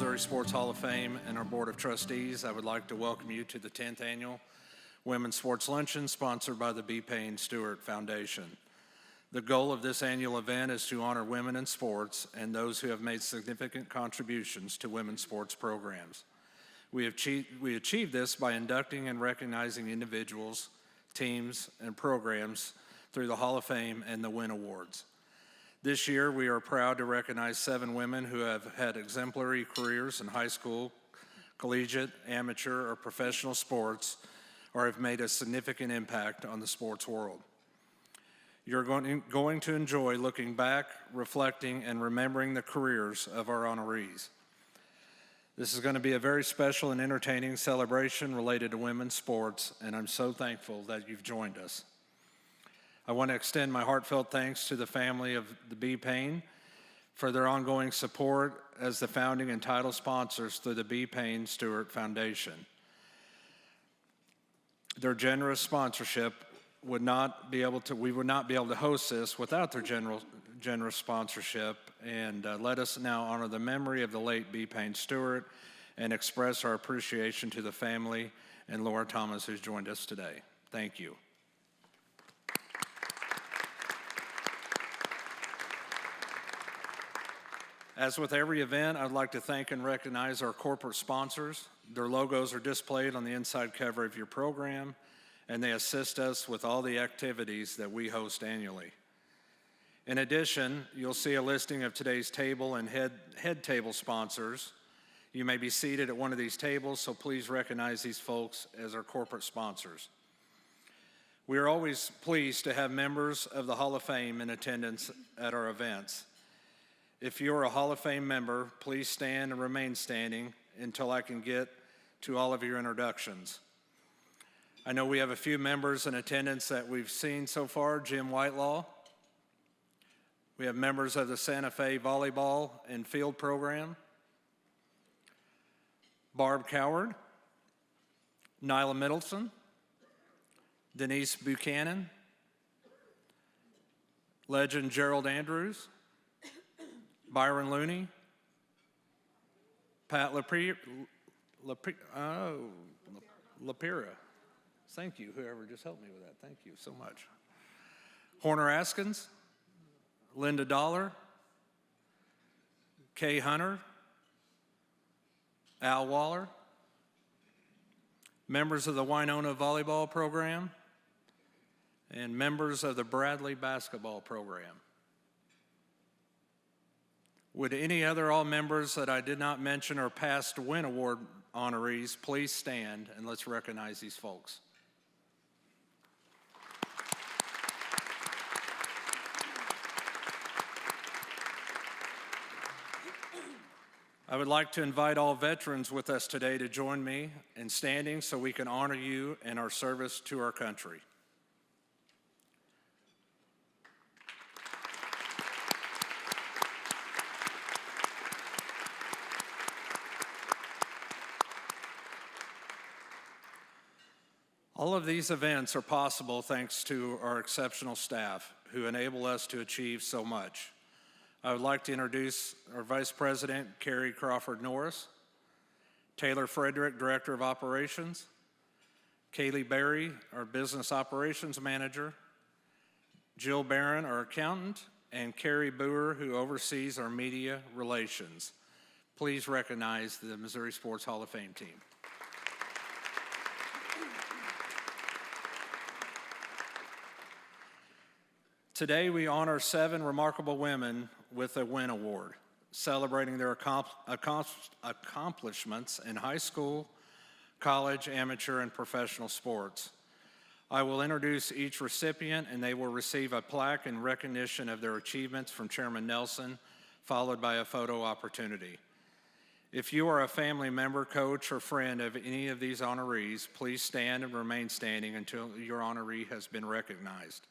Missouri Sports Hall of Fame and our Board of Trustees, I would like to welcome you to the 10th Annual Women's Sports Luncheon sponsored by the Payne-Stewart Foundation. The goal of this annual event is to honor women in sports and those who have made significant contributions to women's sports programs. We achieve this by inducting and recognizing individuals, teams, and programs through the Hall of Fame and the WIN Awards. This year, we are proud to recognize 7 women who have had exemplary careers in high school, collegiate, amateur, or professional sports, or have made a significant impact on the sports world. You're going to enjoy looking back, reflecting, and remembering the careers of our honorees. This is going to be a very special and entertaining celebration related to women's sports, and I'm so thankful that you've joined us. I want to extend my heartfelt thanks to the family of the B. Payne for their ongoing support as the founding and title sponsors through the B. Payne-Stewart Foundation. Their generous sponsorship we would not be able to host this without their generous sponsorship, and let us now honor the memory of the late B. Payne-Stewart and express our appreciation to the family and Laura Thomas, who's joined us today. Thank you. As with every event, I'd like to thank and recognize our corporate sponsors. Their logos are displayed on the inside cover of your program, and they assist us with all the activities that we host annually. In addition, you'll see a listing of today's table and head table sponsors. You may be seated at one of these tables, so please recognize these folks as our corporate sponsors. We are always pleased to have members of the Hall of Fame in attendance at our events. If you're a Hall of Fame member, please stand and remain standing until I can get to all of your introductions. I know we have a few members in attendance that we've seen so far. Jim Whitelaw. We have members of the Santa Fe Volleyball and Field Program. Barb Coward. Nyla Middleton. Denise Buchanan. Legend Gerald Andrews. Byron Looney, Pat Lapira. Thank you, whoever just helped me with that. Thank you so much. Horner Askins, Linda Dollar, Kay Hunter, Al Waller, members of the Winona Volleyball Program, and members of the Bradley Basketball Program. Would any other all members that I did not mention or past WIN Award honorees please stand and let's recognize these folks. I would like to invite all veterans with us today to join me in standing so we can honor you and our service to our country. All of these events are possible thanks to our exceptional staff who enable us to achieve so much. I would like to introduce our Vice President, Carrie Crawford Norris, Taylor Frederick, Director of Operations, Kaylee Berry, our Business Operations Manager, Jill Barron, our Accountant, and Carrie Boer, who oversees our media relations. Please recognize the Missouri Sports Hall of Fame team. Today, we honor 7 remarkable women with a WIN Award, celebrating their accomplishments in high school, college, amateur, and professional sports. I will introduce each recipient, and they will receive a plaque in recognition of their achievements from Chairman Nelson, followed by a photo opportunity. If you are a family member, coach, or friend of any of these honorees, please stand and remain standing until your honoree has been recognized.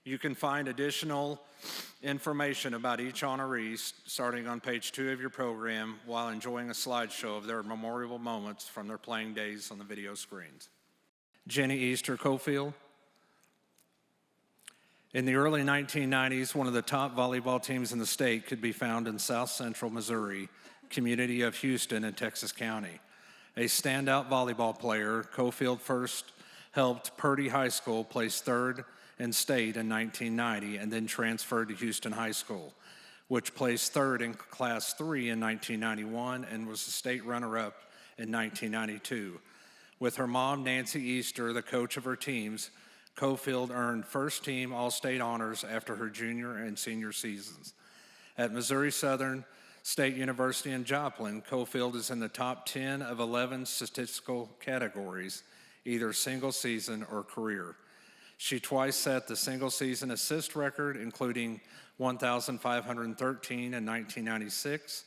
You can find additional information about each honoree starting on page 2 of your program while enjoying a slideshow of their memorable moments from their playing days on the video screens. Jenny Easter Cofield. In the early 1990s, one of the top volleyball teams in the state could be found in South Central Missouri, community of Houston and Texas County. A standout volleyball player, Cofield first helped Purdy High School place third in state in 1990 and then transferred to Houston High School, which placed third in Class 3 in 1991 and was the state runner-up in 1992. With her mom, Nancy Easter, the coach of her teams, Cofield earned first-team All-State honors after her junior and senior seasons. At Missouri Southern State University in Joplin, Cofield is in the top 10 of 11 statistical categories, either single season or career. She twice set the single season assist record, including 1,513 in 1996.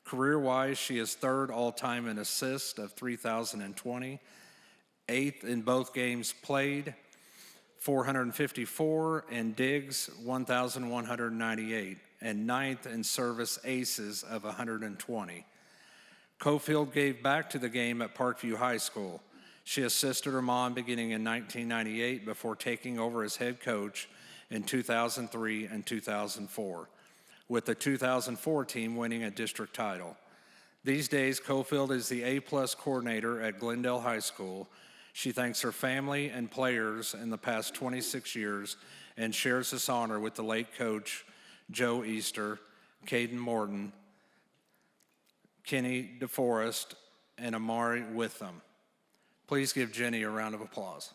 Career-wise, she is third all-time in assists of 3,020, eighth in both games played, 454, and digs, 1,198, and ninth in service aces of 120. Cofield gave back to the game at Parkview High School. She assisted her mom beginning in 1998 before taking over as head coach in 2003 and 2004, with the 2004 team winning a district title. These days, Cofield is the A-plus coordinator at Glendale High School. She thanks her family and players in the past 26 years and shares this honor with the late coach Joe Easter, Caden Morton, Kenny DeForest, and Amari Witham. Please give Jenny a round of applause.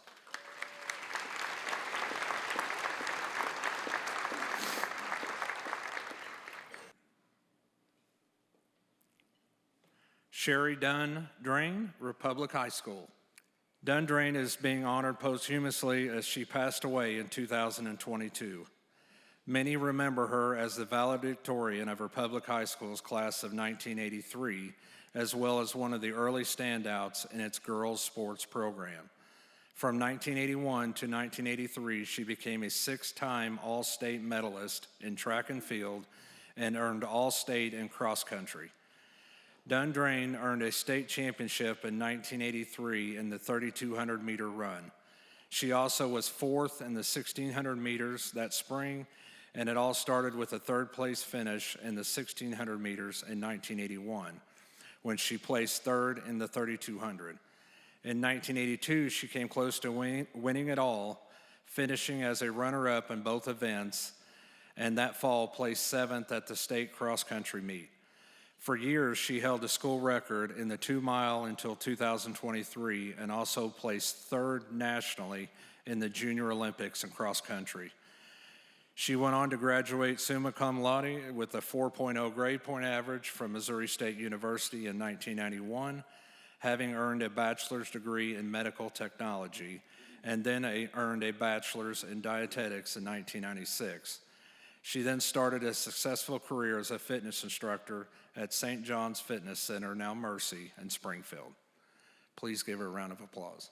Sherry Dunn Drain, Republic High School. Dunn Drain is being honored posthumously as she passed away in 2022. Many remember her as the valedictorian of Republic High School's class of 1983, as well as one of the early standouts in its girls' sports program. From 1981 to 1983, she became a six-time All-State medalist in track and field and earned All-State in cross country. Dunn Drain earned a state championship in 1983 in the 3,200-meter run. She also was fourth in the 1,600 meters that spring, and it all started with a third-place finish in the 1,600 meters in 1981, when she placed third in the 3,200. In 1982, she came close to winning it all, finishing as a runner-up in both events, and that fall placed seventh at the state cross-country meet. For years, she held the school record in the 2-mile until 2023 and also placed third nationally in the Junior Olympics in cross country. She went on to graduate summa cum laude with a 4.0 grade point average from Missouri State University in 1991, having earned a bachelor's degree in medical technology, and then earned a bachelor's in dietetics in 1996. She then started a successful career as a fitness instructor at St. John's Fitness Center, now Mercy, in Springfield. Please give her a round of applause.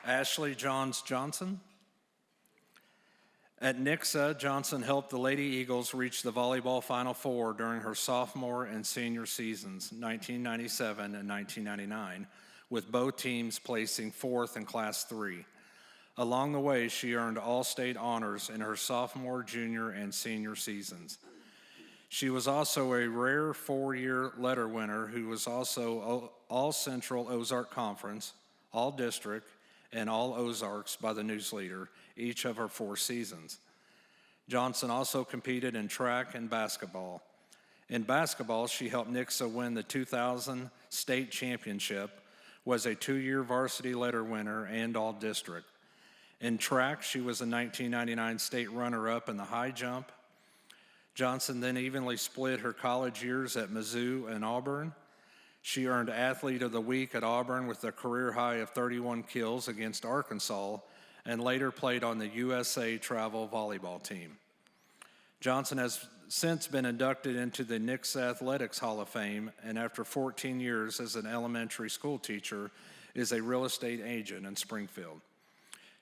Ashley Johns Johnson. At Nixa, Johnson helped the Lady Eagles reach the volleyball Final Four during her sophomore and senior seasons, 1997 and 1999, with both teams placing fourth in Class 3. Along the way, she earned All-State honors in her sophomore, junior, and senior seasons. She was also a rare four-year letter winner who was also All-Central Ozark Conference, All-District, and All-Ozarks by the Newsleader, each of her 4 seasons. Johnson also competed in track and basketball. In basketball, she helped Nixa win the 2000 state championship, was a 2-year varsity letter winner and All-District. In track, she was a 1999 state runner-up in the high jump. Johnson then evenly split her college years at Mizzou and Auburn. She earned Athlete of the Week at Auburn with a career high of 31 kills against Arkansas, and later played on the USA travel volleyball team. Johnson has since been inducted into the Nixa Athletics Hall of Fame, and after 14 years as an elementary school teacher, is a real estate agent in Springfield.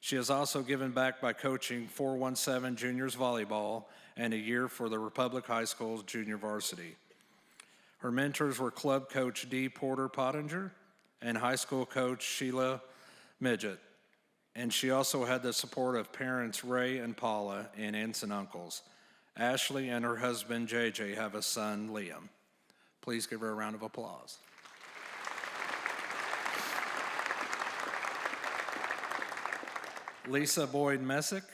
She has also given back by coaching 417 juniors volleyball and a year for the Republic High School's junior varsity. Her mentors were club coach Dee Porter Pottinger and high school coach Sheila Midget. and she also had the support of parents Ray and Paula and aunts and uncles. Ashley and her husband JJ have a son, Liam. Please give her a round of applause. Lisa Boyd Messick.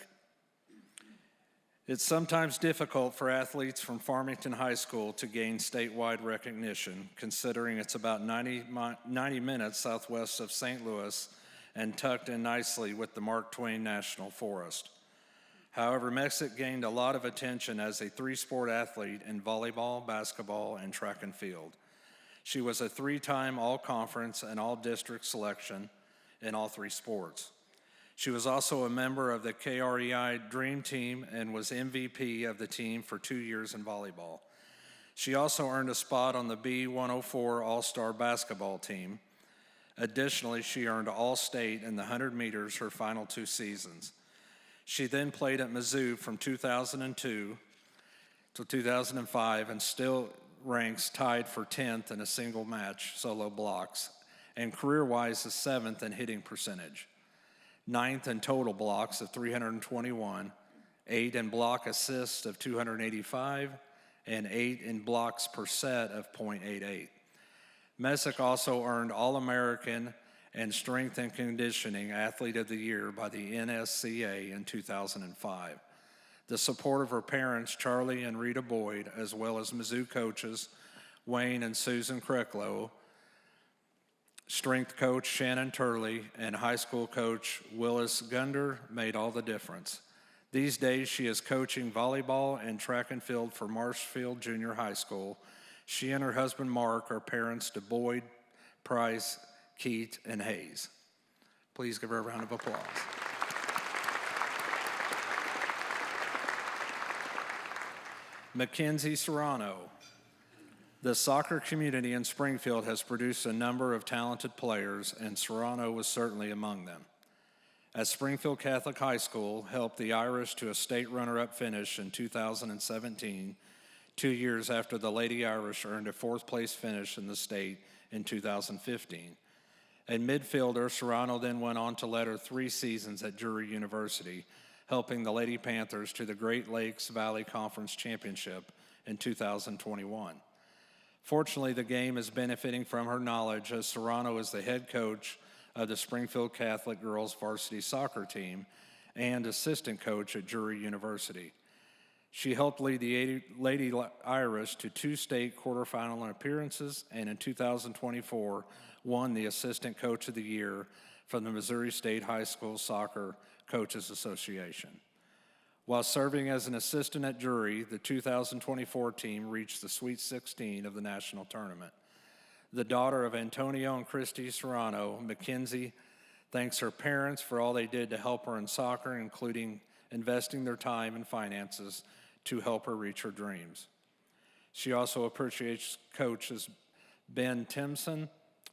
It's sometimes difficult for athletes from Farmington High School to gain statewide recognition, considering it's about 90 minutes southwest of St. Louis and tucked in nicely with the Mark Twain National Forest. However, Messick gained a lot of attention as a three-sport athlete in volleyball, basketball, and track and field. She was a three-time all-conference and all-district selection in all three sports. She was also a member of the KREI Dream Team and was MVP of the team for 2 years in volleyball. She also earned a spot on the B104 All-Star basketball team. Additionally, she earned All-State in the 100 meters her final 2 seasons. She then played at Mizzou from 2002 to 2005 and still ranks tied for 10th in a single match solo blocks, and career-wise is 7th in hitting percentage. 9th in total blocks of 321, 8 in block assists of 285, and 8 in blocks per set of .88. Messick also earned All-American and Strength and Conditioning Athlete of the Year by the NSCA in 2005. The support of her parents, Charlie and Rita Boyd, as well as Mizzou coaches, Wayne and Susan Krecklow, strength coach Shannon Turley, and high school coach Willis Gunder made all the difference. These days, she is coaching volleyball and track and field for Marshfield Junior High School. She and her husband Mark are parents to Boyd, Price, Keat, and Hayes. Please give her a round of applause. Mackenzie Serrano. The soccer community in Springfield has produced a number of talented players, and Serrano was certainly among them. At Springfield Catholic High School, helped the Irish to a state runner-up finish in 2017, 2 years after the Lady Irish earned a 4th place finish in the state in 2015. At midfielder, Serrano then went on to lead her 3 seasons at Drury University, helping the Lady Panthers to the Great Lakes Valley Conference Championship in 2021. Fortunately, the game is benefiting from her knowledge, as Serrano is the head coach of the Springfield Catholic girls varsity soccer team and assistant coach at Drury University. She helped lead the Lady Irish to 2 state quarterfinal appearances, and in 2024 won the Assistant Coach of the Year from the Missouri State High School Soccer Coaches Association. While serving as an assistant at Drury, the 2024 team reached the Sweet 16 of the national tournament. The daughter of Antonio and Christy Serrano, Mackenzie thanks her parents for all they did to help her in soccer, including investing their time and finances to help her reach her dreams. She also appreciates coaches Ben Timson,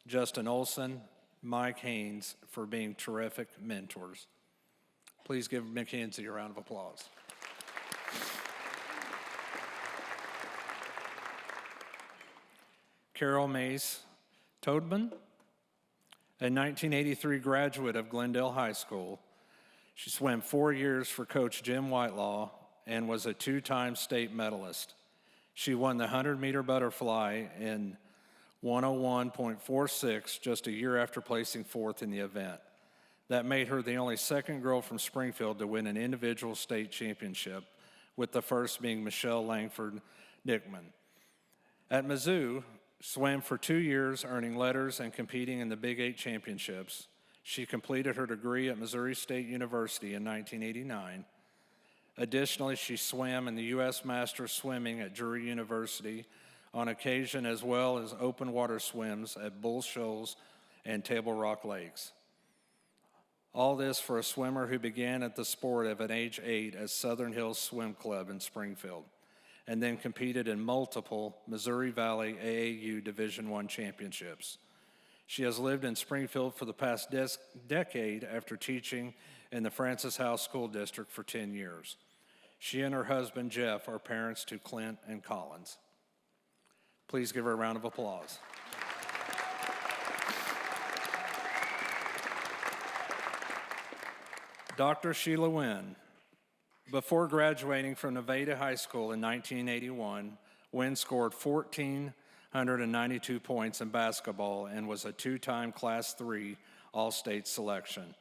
Justin Olson, Mike Haynes for being terrific mentors. Please give Mackenzie a round of applause. Carol Mace Toadman, a 1983 graduate of Glendale High School. She swam 4 years for Coach Jim Whitelaw and was a 2-time state medalist. She won the 100-meter butterfly in 101.46 just a year after placing 4th in the event. That made her the only second girl from Springfield to win an individual state championship, with the first being Michelle Langford Nickman. At Mizzou, swam for 2 years, earning letters and competing in the Big 8 championships. She completed her degree at Missouri State University in 1989. Additionally, she swam in the U.S. Masters Swimming at Drury University on occasion, as well as open water swims at Bull Shoals and Table Rock Lakes. All this for a swimmer who began at the sport at age 8 at Southern Hills Swim Club in Springfield, and then competed in multiple Missouri Valley AAU Division I championships. She has lived in Springfield for the past decade after teaching in the Francis House School District for 10 years. She and her husband, Jeff, are parents to Clint and Collins. Please give her a round of applause. Dr. Sheila Wynn. Before graduating from Nevada High School in 1981, Wynn scored 1,492 points in basketball and was a two-time Class III All-State selection.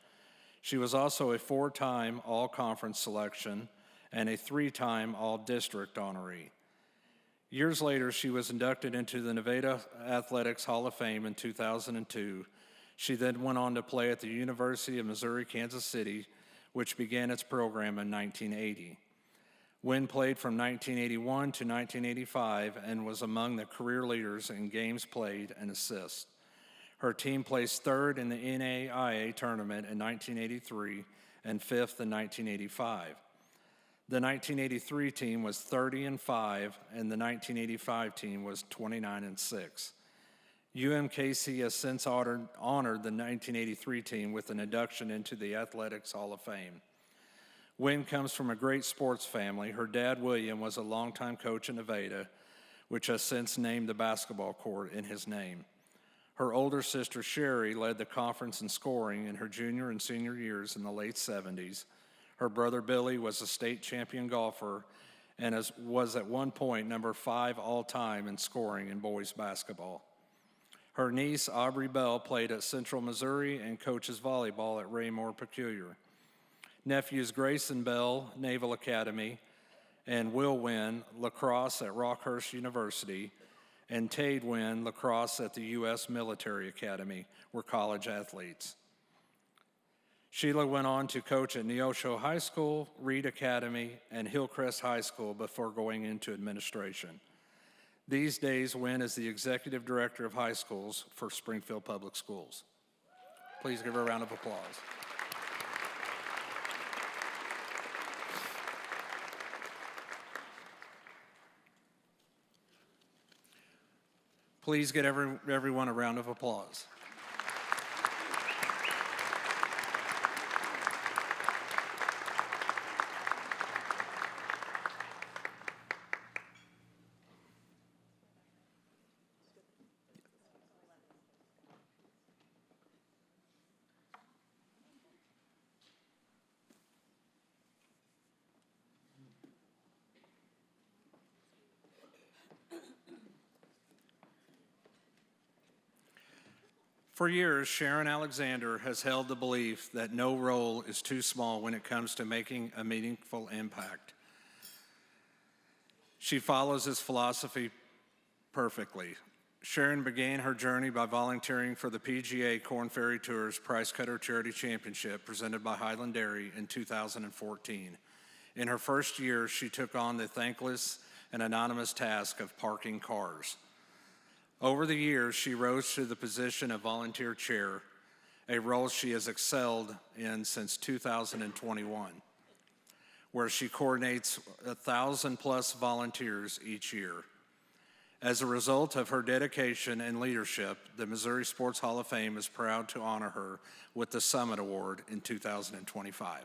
She was also a four-time All-Conference selection and a three-time All-District honoree. Years later, she was inducted into the Nevada Athletics Hall of Fame in 2002. She then went on to play at the University of Missouri-Kansas City, which began its program in 1980. Wynn played from 1981 to 1985 and was among the career leaders in games played and assists. Her team placed third in the NAIA tournament in 1983 and fifth in 1985. The 1983 team was 30-5, and the 1985 team was 29-6. UMKC has since honored the 1983 team with an induction into the Athletics Hall of Fame. Wynn comes from a great sports family. Her dad, William, was a longtime coach in Nevada, which has since named the basketball court in his name. Her older sister, Sherry, led the conference in scoring in her junior and senior years in the late 70s. Her brother, Billy, was a state champion golfer and was at one point number 5 all-time in scoring in boys basketball. Her niece, Aubrey Bell, played at Central Missouri and coaches volleyball at Raymore Peculiar. Nephews Grayson Bell, Naval Academy, and Will Wynn, lacrosse at Rockhurst University, and Tade Wynn, lacrosse at the U.S. Military Academy, were college athletes. Sheila went on to coach at Neosho High School, Reed Academy, and Hillcrest High School before going into administration. These days, Wynn is the Executive Director of High Schools for Springfield Public Schools. Please give her a round of applause. Please get everyone a round of applause. For years, Sharon Alexander has held the belief that no role is too small when it comes to making a meaningful impact. She follows this philosophy perfectly. Sharon began her journey by volunteering for the PGA Korn Ferry Tour's Price Cutter Charity Championship presented by Highland Dairy in 2014. In her first year, she took on the thankless and anonymous task of parking cars. Over the years, she rose to the position of volunteer chair, a role she has excelled in since 2021, where she coordinates 1,000+ volunteers each year. As a result of her dedication and leadership, the Missouri Sports Hall of Fame is proud to honor her with the Summit Award in 2025.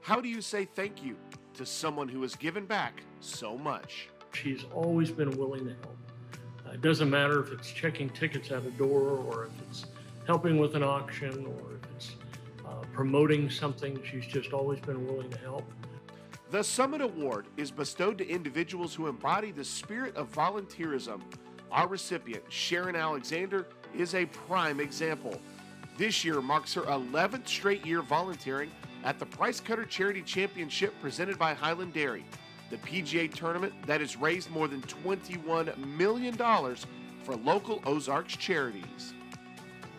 How do you say thank you to someone who has given back so much? She's always been willing to help. It doesn't matter if it's checking tickets at a door or if it's helping with an auction or if it's promoting something. She's just always been willing to help. The Summit Award is bestowed to individuals who embody the spirit of volunteerism. Our recipient, Sharon Alexander, is a prime example. This year marks her 11th straight year volunteering at the Price Cutter Charity Championship presented by Highland Dairy, the PGA tournament that has raised more than $21 million for local Ozarks charities.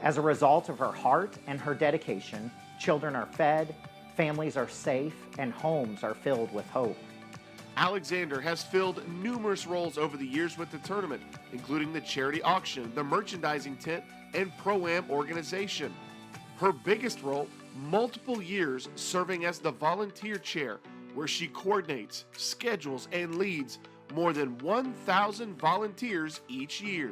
As a result of her heart and her dedication, children are fed, families are safe, and homes are filled with hope. Alexander has filled numerous roles over the years with the tournament, including the charity auction, the merchandising tent, and Pro-Am organization. Her biggest role, multiple years serving as the volunteer chair, where she coordinates, schedules, and leads more than 1,000 volunteers each year.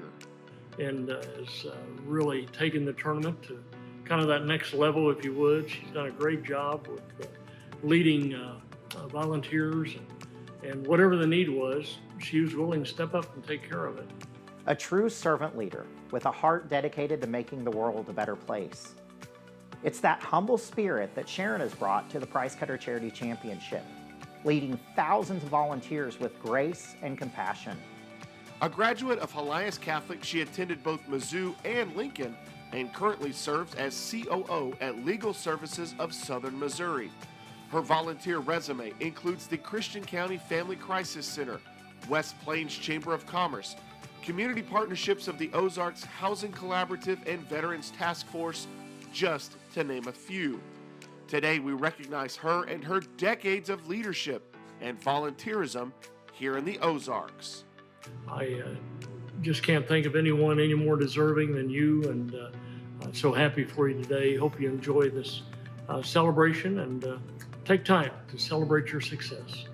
And has really taken the tournament to kind of that next level, if you would. She's done a great job with leading volunteers And whatever the need was, she was willing to step up and take care of it. A true servant leader with a heart dedicated to making the world a better place. It's that humble spirit that Sharon has brought to the Price Cutter Charity Championship, leading thousands of volunteers with grace and compassion. A graduate of Helias Catholic, she attended both Mizzou and Lincoln and currently serves as COO at Legal Services of Southern Missouri. Her volunteer resume includes the Christian County Family Crisis Center, West Plains Chamber of Commerce, community partnerships of the Ozarks Housing Collaborative and Veterans Task Force, just to name a few. Today we recognize her and her decades of leadership and volunteerism here in the Ozarks. I just can't think of anyone any more deserving than you, and I'm so happy for you today. Hope you enjoy this celebration and take time to celebrate your success.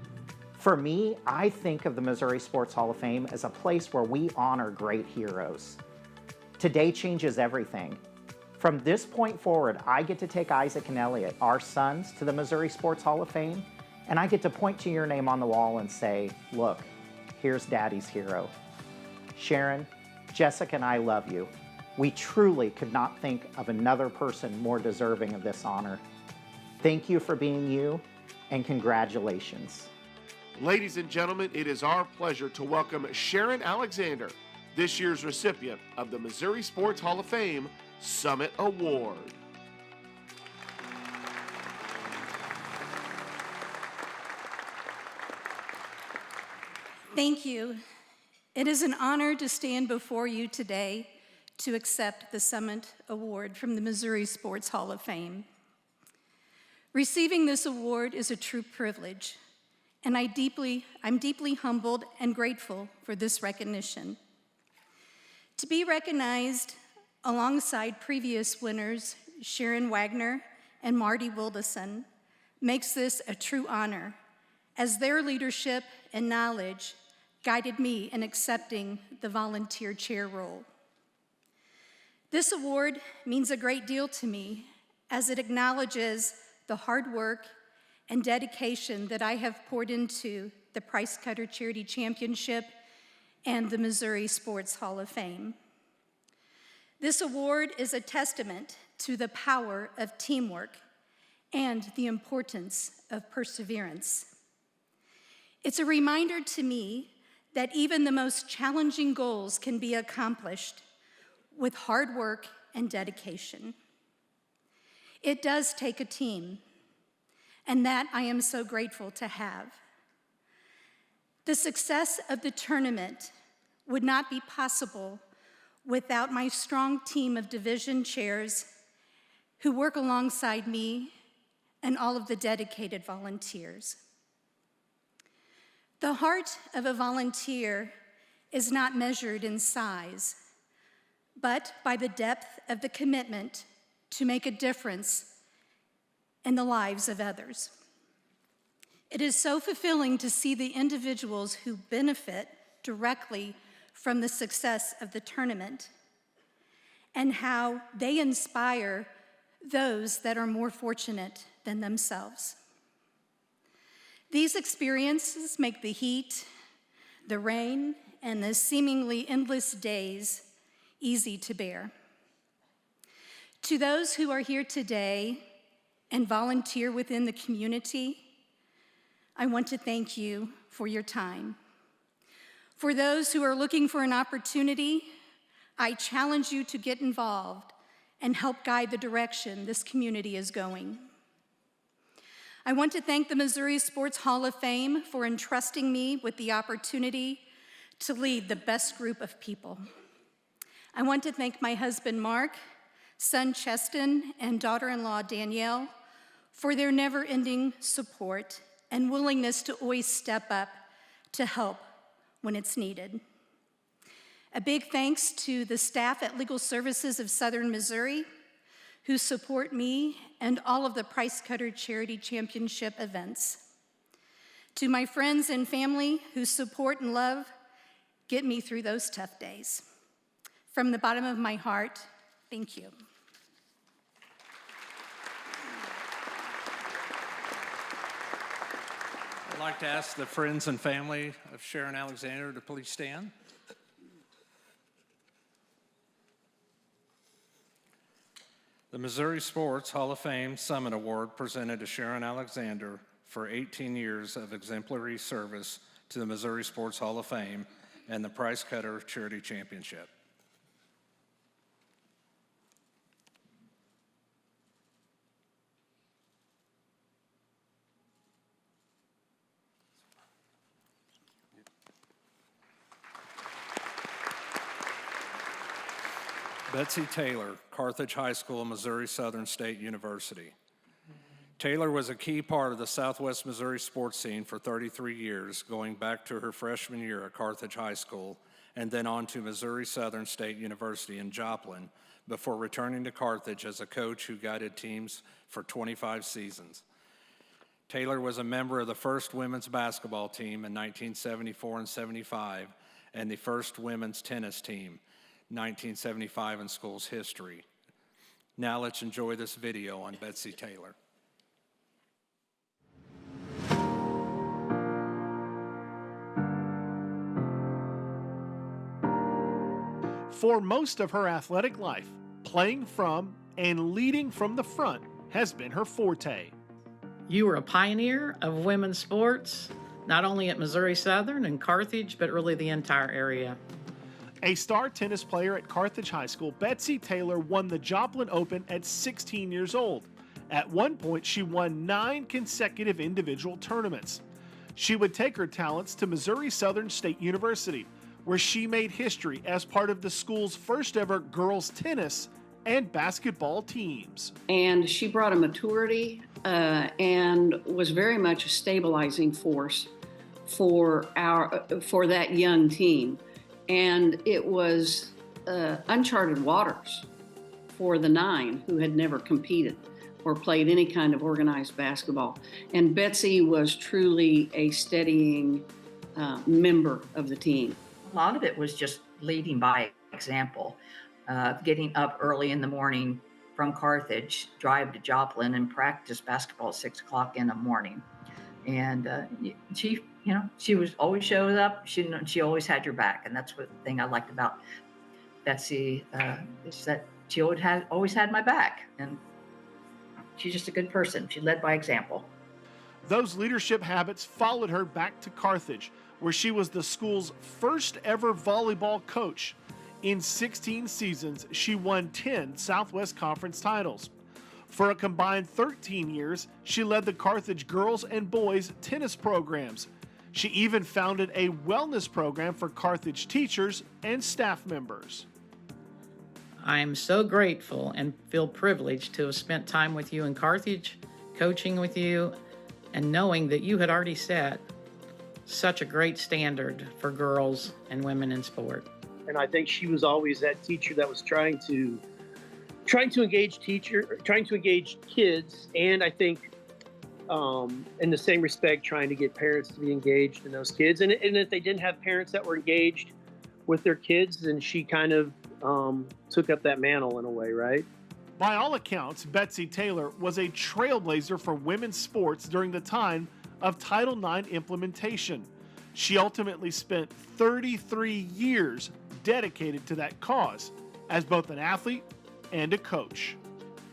For me, I think of the Missouri Sports Hall of Fame as a place where we honor great heroes. Today changes everything. From this point forward, I get to take Isaac and Elliot, our sons, to the Missouri Sports Hall of Fame, and I get to point to your name on the wall and say, look, here's Daddy's hero. Sharon, Jessica and I love you. We truly could not think of another person more deserving of this honor. Thank you for being you, and congratulations. Ladies and gentlemen, it is our pleasure to welcome Sharon Alexander, this year's recipient of the Missouri Sports Hall of Fame Summit Award. Thank you. It is an honor to stand before you today to accept the Summit Award from the Missouri Sports Hall of Fame. Receiving this award is a true privilege, and I'm deeply humbled and grateful for this recognition. To be recognized alongside previous winners, Sharon Wagner and Marty Wildeson, makes this a true honor, as their leadership and knowledge guided me in accepting the volunteer chair role. This award means a great deal to me, as it acknowledges the hard work and dedication that I have poured into the Price Cutter Charity Championship and the Missouri Sports Hall of Fame. This award is a testament to the power of teamwork and the importance of perseverance. It's a reminder to me that even the most challenging goals can be accomplished with hard work and dedication. It does take a team, and that I am so grateful to have. The success of the tournament would not be possible without my strong team of division chairs who work alongside me and all of the dedicated volunteers. The heart of a volunteer is not measured in size, but by the depth of the commitment to make a difference in the lives of others. It is so fulfilling to see the individuals who benefit directly from the success of the tournament and how they inspire those that are more fortunate than themselves. These experiences make the heat, the rain, and the seemingly endless days easy to bear. To those who are here today and volunteer within the community, I want to thank you for your time. For those who are looking for an opportunity, I challenge you to get involved and help guide the direction this community is going. I want to thank the Missouri Sports Hall of Fame for entrusting me with the opportunity to lead the best group of people. I want to thank my husband, Mark, son, Cheston, and daughter-in-law, Danielle, for their never-ending support and willingness to always step up to help when it's needed. A big thanks to the staff at Legal Services of Southern Missouri, who support me and all of the Price Cutter Charity Championship events. To my friends and family whose support and love get me through those tough days. From the bottom of my heart, thank you. I'd like to ask the friends and family of Sharon Alexander to please stand. The Missouri Sports Hall of Fame Summit Award presented to Sharon Alexander for 18 years of exemplary service to the Missouri Sports Hall of Fame and the Price Cutter Charity Championship. Betsy Taylor, Carthage High School, Missouri Southern State University. Taylor was a key part of the Southwest Missouri sports scene for 33 years, going back to her freshman year at Carthage High School and then on to Missouri Southern State University in Joplin before returning to Carthage as a coach who guided teams for 25 seasons. Taylor was a member of the first women's basketball team in 1974 and 75 and the first women's tennis team, 1975 in school's history. Now let's enjoy this video on Betsy Taylor. For most of her athletic life, playing from and leading from the front has been her forte. You were a pioneer of women's sports, not only at Missouri Southern and Carthage, but really the entire area. A star tennis player at Carthage High School, Betsy Taylor won the Joplin Open at 16 years old. At one point, she won 9 consecutive individual tournaments. She would take her talents to Missouri Southern State University, where she made history as part of the school's first ever girls tennis and basketball teams. And she brought a maturity and was very much a stabilizing force for that young team. And it was uncharted waters for the 9 who had never competed or played any kind of organized basketball. And Betsy was truly a steadying member of the team. A lot of it was just leading by example, getting up early in the morning from Carthage, drive to Joplin, and practice basketball at 6 o'clock in the morning. And she was always showed up. She always had your back, and that's what the thing I liked about Betsy is that she always had my back, and she's just a good person. She led by example. Those leadership habits followed her back to Carthage, where she was the school's first ever volleyball coach. In 16 seasons, she won 10 Southwest Conference titles. For a combined 13 years, she led the Carthage girls and boys tennis programs. She even founded a wellness program for Carthage teachers and staff members. I am so grateful and feel privileged to have spent time with you in Carthage, coaching with you, and knowing that you had already set such a great standard for girls and women in sport. And I think she was always that teacher that was trying to engage kids, and I think in the same respect, trying to get parents to be engaged in those kids. And if they didn't have parents that were engaged with their kids, then she kind of took up that mantle in a way, right? By all accounts, Betsy Taylor was a trailblazer for women's sports during the time of Title IX implementation. She ultimately spent 33 years dedicated to that cause as both an athlete and a coach.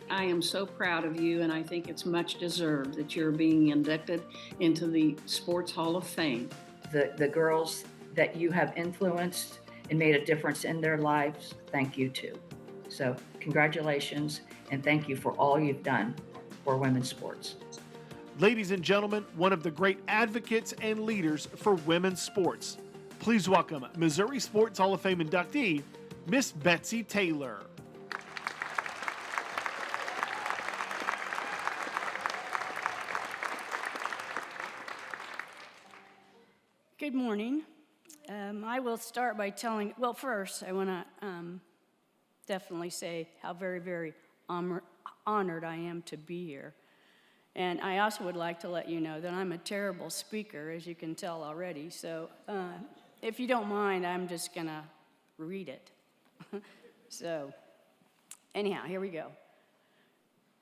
I am so proud of you, and I think it's much deserved that you're being inducted into the Sports Hall of Fame. The girls that you have influenced and made a difference in their lives, thank you too. So congratulations, and thank you for all you've done for women's sports. Ladies and gentlemen, one of the great advocates and leaders for women's sports. Please welcome Missouri Sports Hall of Fame inductee, Miss Betsy Taylor. Good morning. I will start by first I want to definitely say how very, very honored I am to be here. And I also would like to let you know that I'm a terrible speaker, as you can tell already. So if you don't mind, I'm just going to read it. So anyhow, here we go.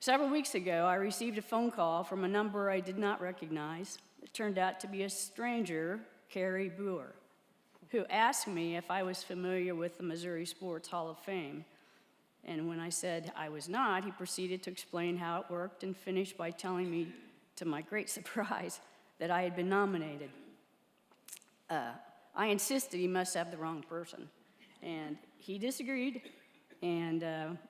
Several weeks ago, I received a phone call from a number I did not recognize. It turned out to be a stranger, Carrie Brewer, who asked me if I was familiar with the Missouri Sports Hall of Fame. And when I said I was not, he proceeded to explain how it worked and finished by telling me, to my great surprise, that I had been nominated. I insisted he must have the wrong person, and he disagreed. And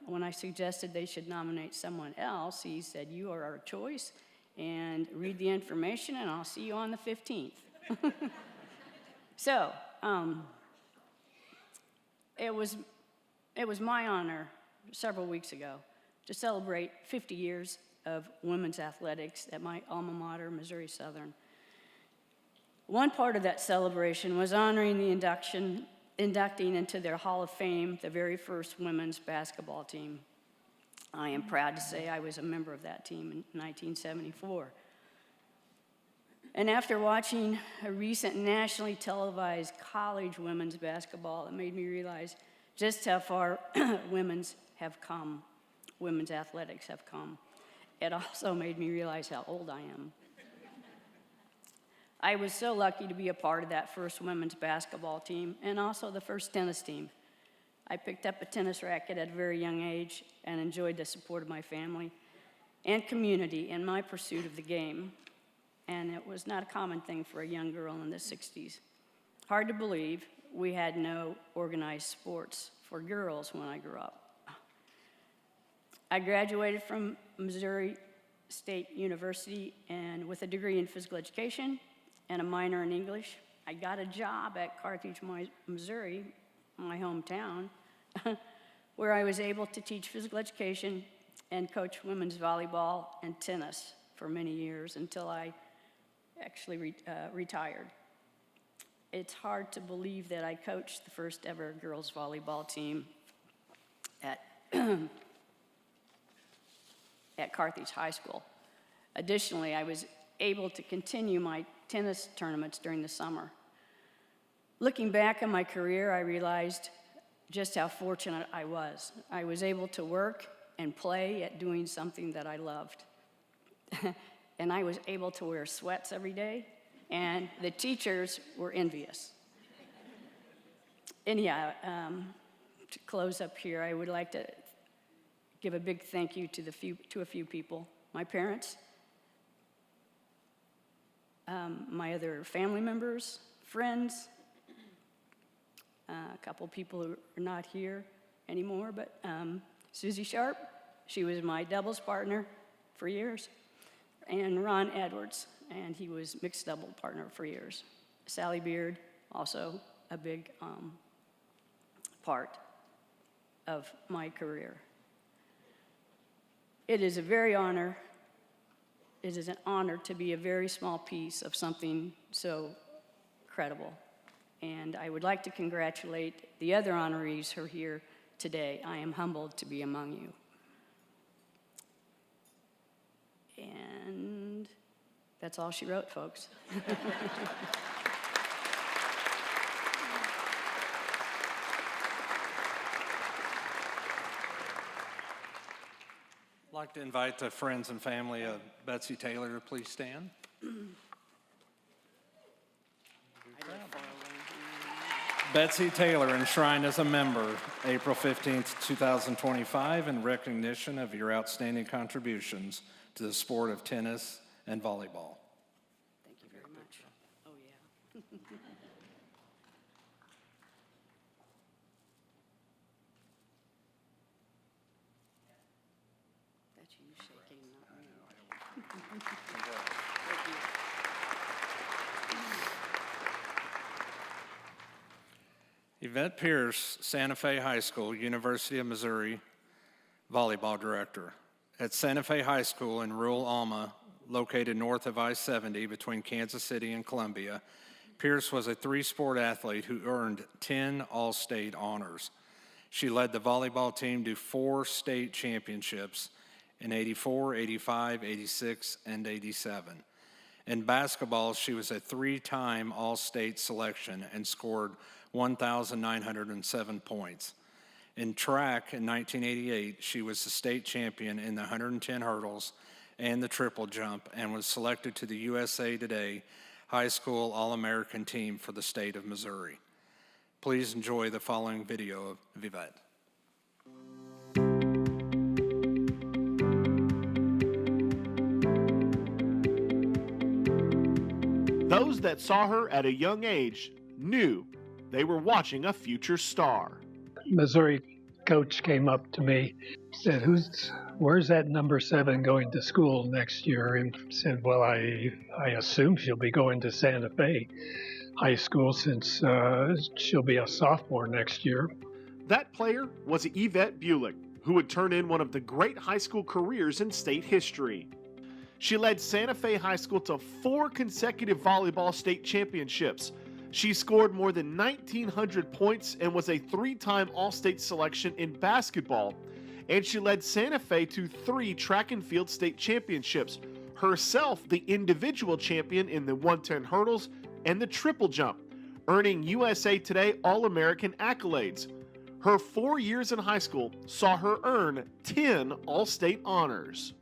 when I suggested they should nominate someone else, he said, "You are our choice, and read the information, and I'll see you on the 15th. So it was my honor several weeks ago to celebrate 50 years of women's athletics at my alma mater, Missouri Southern. One part of that celebration was honoring the inducting into their Hall of Fame the very first women's basketball team. I am proud to say I was a member of that team in 1974. And after watching a recent nationally televised college women's basketball, it made me realize just how far women's athletics have come. It also made me realize how old I am. I was so lucky to be a part of that first women's basketball team and also the first tennis team. I picked up a tennis racket at a very young age and enjoyed the support of my family and community in my pursuit of the game. And it was not a common thing for a young girl in the 60s. Hard to believe we had no organized sports for girls when I grew up. I graduated from Missouri State University and with a degree in physical education and a minor in English. I got a job at Carthage, Missouri, my hometown, where I was able to teach physical education and coach women's volleyball and tennis for many years until I actually retired. It's hard to believe that I coached the first ever girls volleyball team at Carthage High School. Additionally, I was able to continue my tennis tournaments during the summer. Looking back on my career, I realized just how fortunate I was. I was able to work and play at doing something that I loved. And I was able to wear sweats every day, and the teachers were envious. Anyhow, to close up here, I would like to give a big thank you to a few people. My parents, my other family members, friends, a couple people who are not here anymore, but Susie Sharp, she was my doubles partner for years, and Ron Edwards, and he was mixed double partner for years. Sally Beard, also a big part of my career. It is an honor to be a very small piece of something so credible. And I would like to congratulate the other honorees who are here today. I am humbled to be among you. And that's all she wrote, folks. I'd like to invite the friends and family of Betsy Taylor to please stand. Betsy Taylor, enshrined as a member, April 15th, 2025, in recognition of your outstanding contributions to the sport of tennis and volleyball. Thank you very much. Oh, yeah. That's you shaking, not me. Thank you. Yvette Pierce, Santa Fe High School, University of Missouri, volleyball director. At Santa Fe High School in rural Alma, located north of I-70 between Kansas City and Columbia, Pierce was a three-sport athlete who earned 10 All-State honors. She led the volleyball team to 4 state championships in 84, 85, 86, and 87. In basketball, she was a 3-time All-State selection and scored 1,907 points. In track in 1988, she was the state champion in the 110 hurdles and the triple jump, and was selected to the USA Today High School All-American team for the state of Missouri. Please enjoy the following video of Vivette. Those that saw her at a young age knew they were watching a future star. Missouri coach came up to me, said, where's that number 7 going to school next year? And said, well, I assume she'll be going to Santa Fe High School since she'll be a sophomore next year. That player was Yvette Bulick, who would turn in one of the great high school careers in state history. She led Santa Fe High School to 4 consecutive volleyball state championships. She scored more than 1,900 points and was a 3-time All-State selection in basketball. And she led Santa Fe to 3 track and field state championships, herself the individual champion in the 110 hurdles and the triple jump, earning USA Today All-American accolades. Her 4 years in high school saw her earn 10 All-State honors.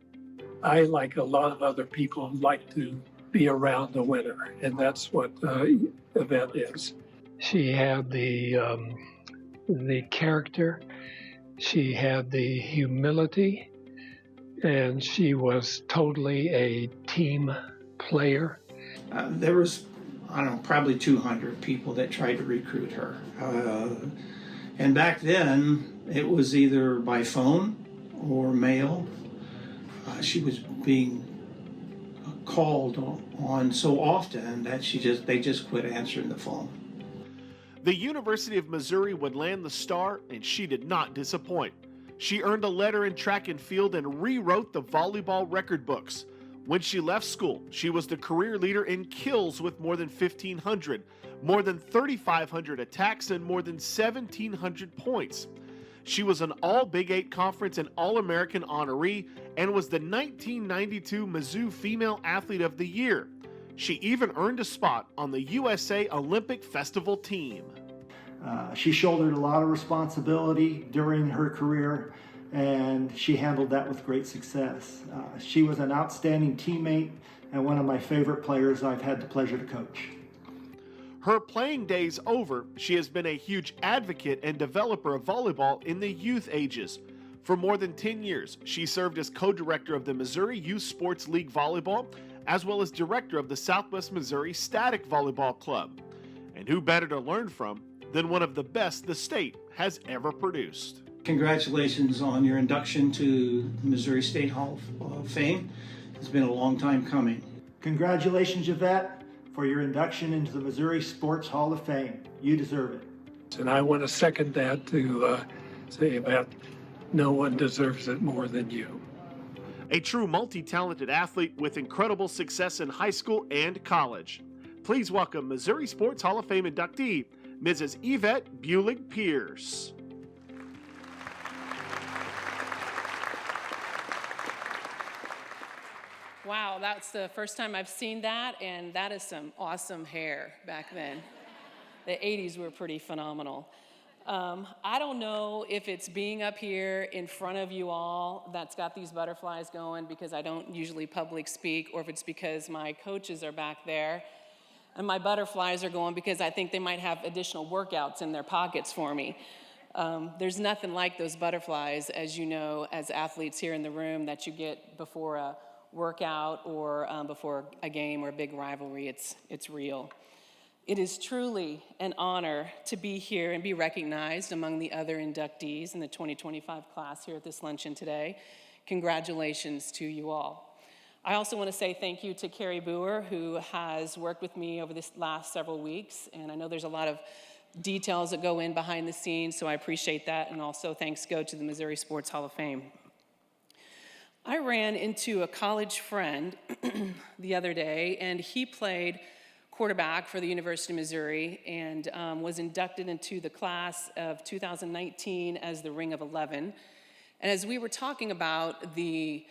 I, like a lot of other people, like to be around the winner, and that's what Yvette is. She had the character, she had the humility, and she was totally a team player. There was, I don't know, probably 200 people that tried to recruit her. And back then, it was either by phone or mail. She was being called on so often that they just quit answering the phone. The University of Missouri would land the star, and she did not disappoint. She earned a letter in track and field and rewrote the volleyball record books. When she left school, she was the career leader in kills with more than 1,500, more than 3,500 attacks, and more than 1,700 points. She was an All-Big 8 Conference and All-American honoree and was the 1992 Mizzou Female Athlete of the Year. She even earned a spot on the USA Olympic Festival team. She shouldered a lot of responsibility during her career, and she handled that with great success. She was an outstanding teammate and one of my favorite players I've had the pleasure to coach. Her playing days over, she has been a huge advocate and developer of volleyball in the youth ages. For more than 10 years, she served as co-director of the Missouri Youth Sports League Volleyball, as well as director of the Southwest Missouri Static Volleyball Club. And who better to learn from than one of the best the state has ever produced. Congratulations on your induction to the Missouri State Hall of Fame. It's been a long time coming. Congratulations, Yvette, for your induction into the Missouri Sports Hall of Fame. You deserve it. And I want to second that to say that no one deserves it more than you. A true multi-talented athlete with incredible success in high school and college. Please welcome Missouri Sports Hall of Fame inductee, Mrs. Yvette Bulig Pierce. Wow, that's the first time I've seen that, and that is some awesome hair back then. The 80s were pretty phenomenal. I don't know if it's being up here in front of you all that's got these butterflies going because I don't usually public speak, or if it's because my coaches are back there and my butterflies are going because I think they might have additional workouts in their pockets for me. There's nothing like those butterflies, as you know, as athletes here in the room, that you get before a workout or before a game or a big rivalry. It's real. It is truly an honor to be here and be recognized among the other inductees in the 2025 class here at this luncheon today. Congratulations to you all. I also want to say thank you to Carrie Boer, who has worked with me over this last several weeks, and I know there's a lot of details that go in behind the scenes, so I appreciate that, and also thanks go to the Missouri Sports Hall of Fame. I ran into a college friend the other day, and he played quarterback for the University of Missouri and was inducted into the class of 2019 as the Ring of 11. And as we were talking about the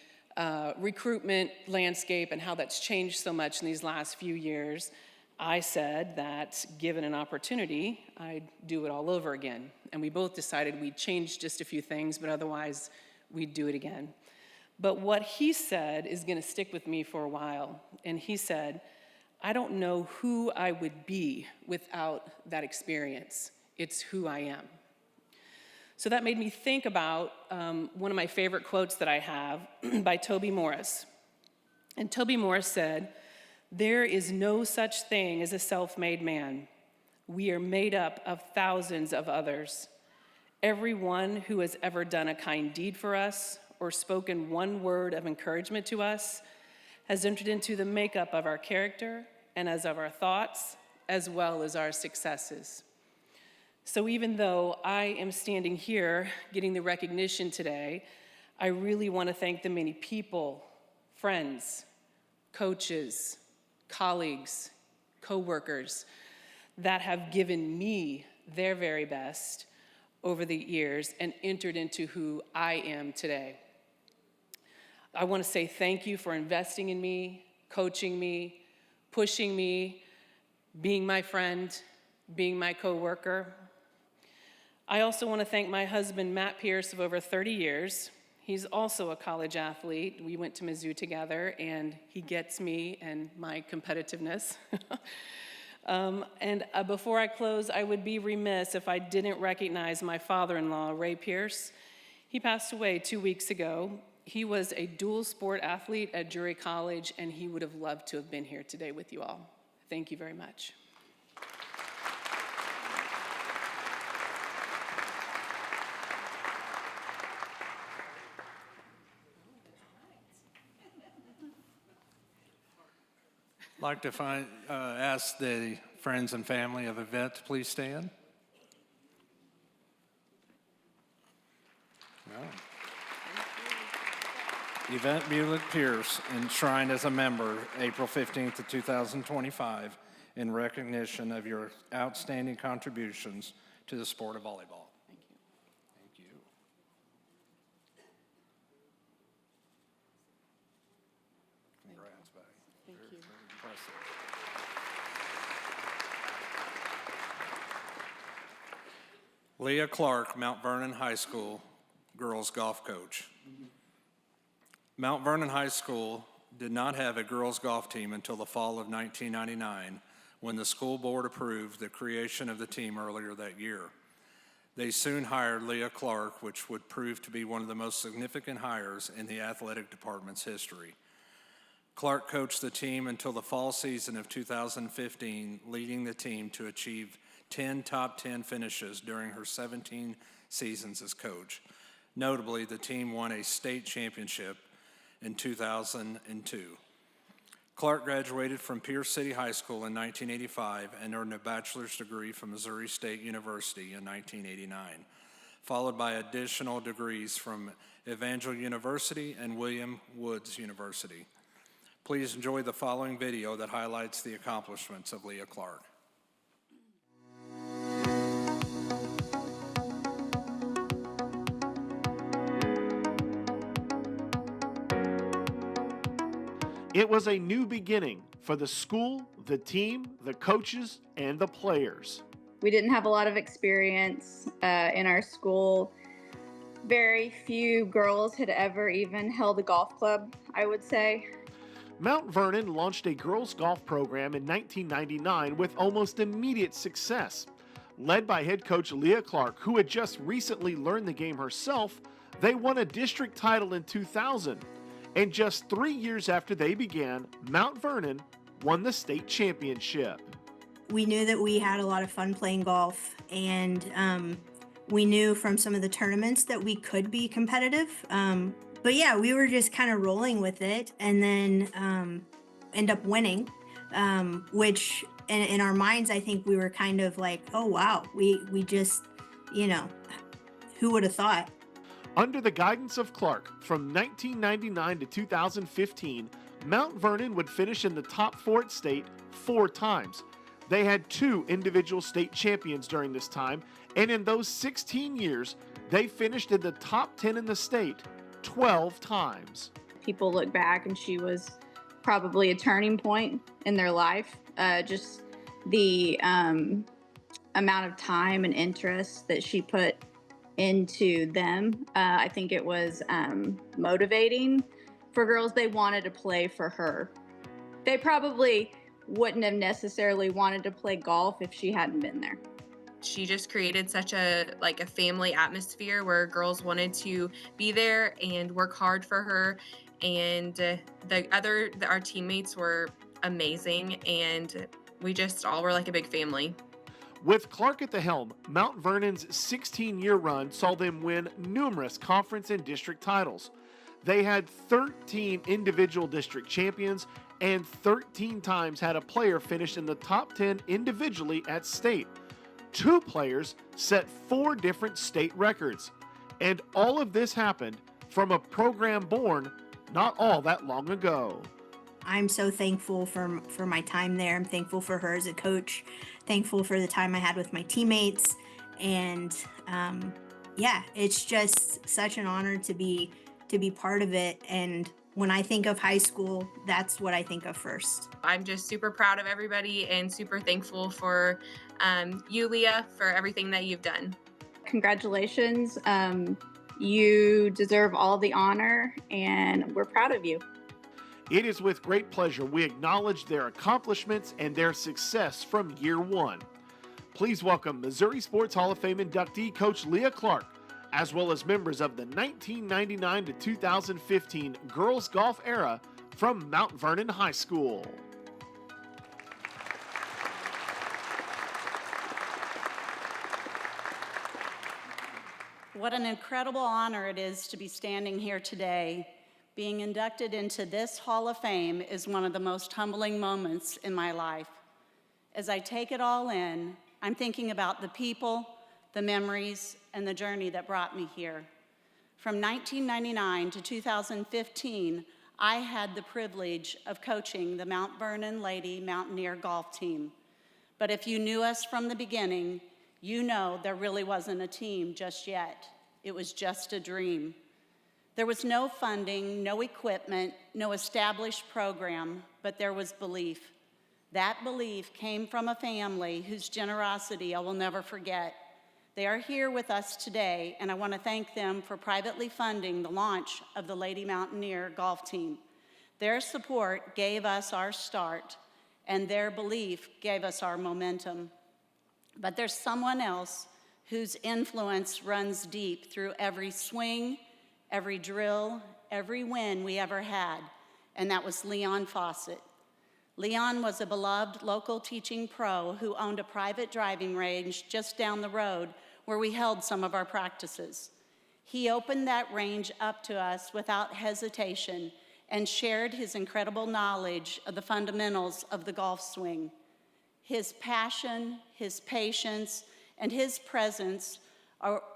recruitment landscape and how that's changed so much in these last few years, I said that given an opportunity, I'd do it all over again. And we both decided we'd change just a few things, but otherwise we'd do it again. But what he said is going to stick with me for a while. And he said, I don't know who I would be without that experience. It's who I am. So that made me think about one of my favorite quotes that I have by Toby Morris. And Toby Morris said, "There is no such thing as a self-made man. We are made up of thousands of others. Everyone who has ever done a kind deed for us or spoken one word of encouragement to us has entered into the makeup of our character and as of our thoughts, as well as our successes." So even though I am standing here getting the recognition today, I really want to thank the many people, friends, coaches, colleagues, coworkers that have given me their very best over the years and entered into who I am today. I want to say thank you for investing in me, coaching me, pushing me, being my friend, being my coworker. I also want to thank my husband, Matt Pierce, of over 30 years. He's also a college athlete. We went to Mizzou together, and he gets me and my competitiveness. Before I close, I would be remiss if I didn't recognize my father-in-law, Ray Pierce. He passed away 2 weeks ago. He was a dual sport athlete at Drury College, and he would have loved to have been here today with you all. Thank you very much. I'd like to ask the friends and family of Yvette to please stand. Well, Yvette Bulick Pierce, enshrined as a member April 15th of 2025 in recognition of your outstanding contributions to the sport of volleyball. Thank you. Congrats, buddy. Thank you. Very impressive. Leah Clark, Mount Vernon High School girls golf coach. Mount Vernon High School did not have a girls golf team until the fall of 1999, when the school board approved the creation of the team earlier that year. They soon hired Leah Clark, which would prove to be one of the most significant hires in the athletic department's history. Clark coached the team until the fall season of 2015, leading the team to achieve 10 top 10 finishes during her 17 seasons as coach. Notably, the team won a state championship in 2002. Clark graduated from Pierce City High School in 1985 and earned a bachelor's degree from Missouri State University in 1989, followed by additional degrees from Evangel University and William Woods University. Please enjoy the following video that highlights the accomplishments of Leah Clark. It was a new beginning for the school, the team, the coaches, and the players. We didn't have a lot of experience in our school. Very few girls had ever even held a golf club, I would say. Mount Vernon launched a girls golf program in 1999 with almost immediate success. Led by head coach Leah Clark, who had just recently learned the game herself, they won a district title in 2000. And just 3 years after they began, Mount Vernon won the state championship. We knew that we had a lot of fun playing golf, and we knew from some of the tournaments that we could be competitive. But yeah, we were just kind of rolling with it, and then end up winning, which in our minds, I think we were kind of like, oh wow, we just, who would have thought? Under the guidance of Clark, from 1999 to 2015, Mount Vernon would finish in the top 4 at state 4 times. They had 2 individual state champions during this time, and in those 16 years, they finished in the top 10 in the state 12 times. People look back and she was probably a turning point in their life. Just the amount of time and interest that she put into them. I think it was motivating for girls. They wanted to play for her. They probably wouldn't have necessarily wanted to play golf if she hadn't been there. She just created such a family atmosphere where girls wanted to be there and work hard for her. And our teammates were amazing, and we just all were like a big family. With Clark at the helm, Mount Vernon's 16-year run saw them win numerous conference and district titles. They had 13 individual district champions and 13 times had a player finish in the top 10 individually at state. 2 players set 4 different state records. And all of this happened from a program born not all that long ago. I'm so thankful for my time there. I'm thankful for her as a coach, thankful for the time I had with my teammates. And yeah, it's just such an honor to be part of it. And when I think of high school, that's what I think of first. I'm just super proud of everybody and super thankful for you, Leah, for everything that you've done. Congratulations. You deserve all the honor, and we're proud of you. It is with great pleasure we acknowledge their accomplishments and their success from year one. Please welcome Missouri Sports Hall of Fame inductee Coach Leah Clark, as well as members of the 1999 to 2015 girls golf era from Mount Vernon High School. What an incredible honor it is to be standing here today. Being inducted into this Hall of Fame is one of the most humbling moments in my life. As I take it all in, I'm thinking about the people, the memories, and the journey that brought me here. From 1999 to 2015, I had the privilege of coaching the Mount Vernon Lady Mountaineer golf team. But if you knew us from the beginning, you know there really wasn't a team just yet. It was just a dream. There was no funding, no equipment, no established program, but there was belief. That belief came from a family whose generosity I will never forget. They are here with us today, and I want to thank them for privately funding the launch of the Lady Mountaineer golf team. Their support gave us our start, and their belief gave us our momentum. But there's someone else whose influence runs deep through every swing, every drill, every win we ever had, and that was Leon Fawcett. Leon was a beloved local teaching pro who owned a private driving range just down the road where we held some of our practices. He opened that range up to us without hesitation and shared his incredible knowledge of the fundamentals of the golf swing. His passion, his patience, and his presence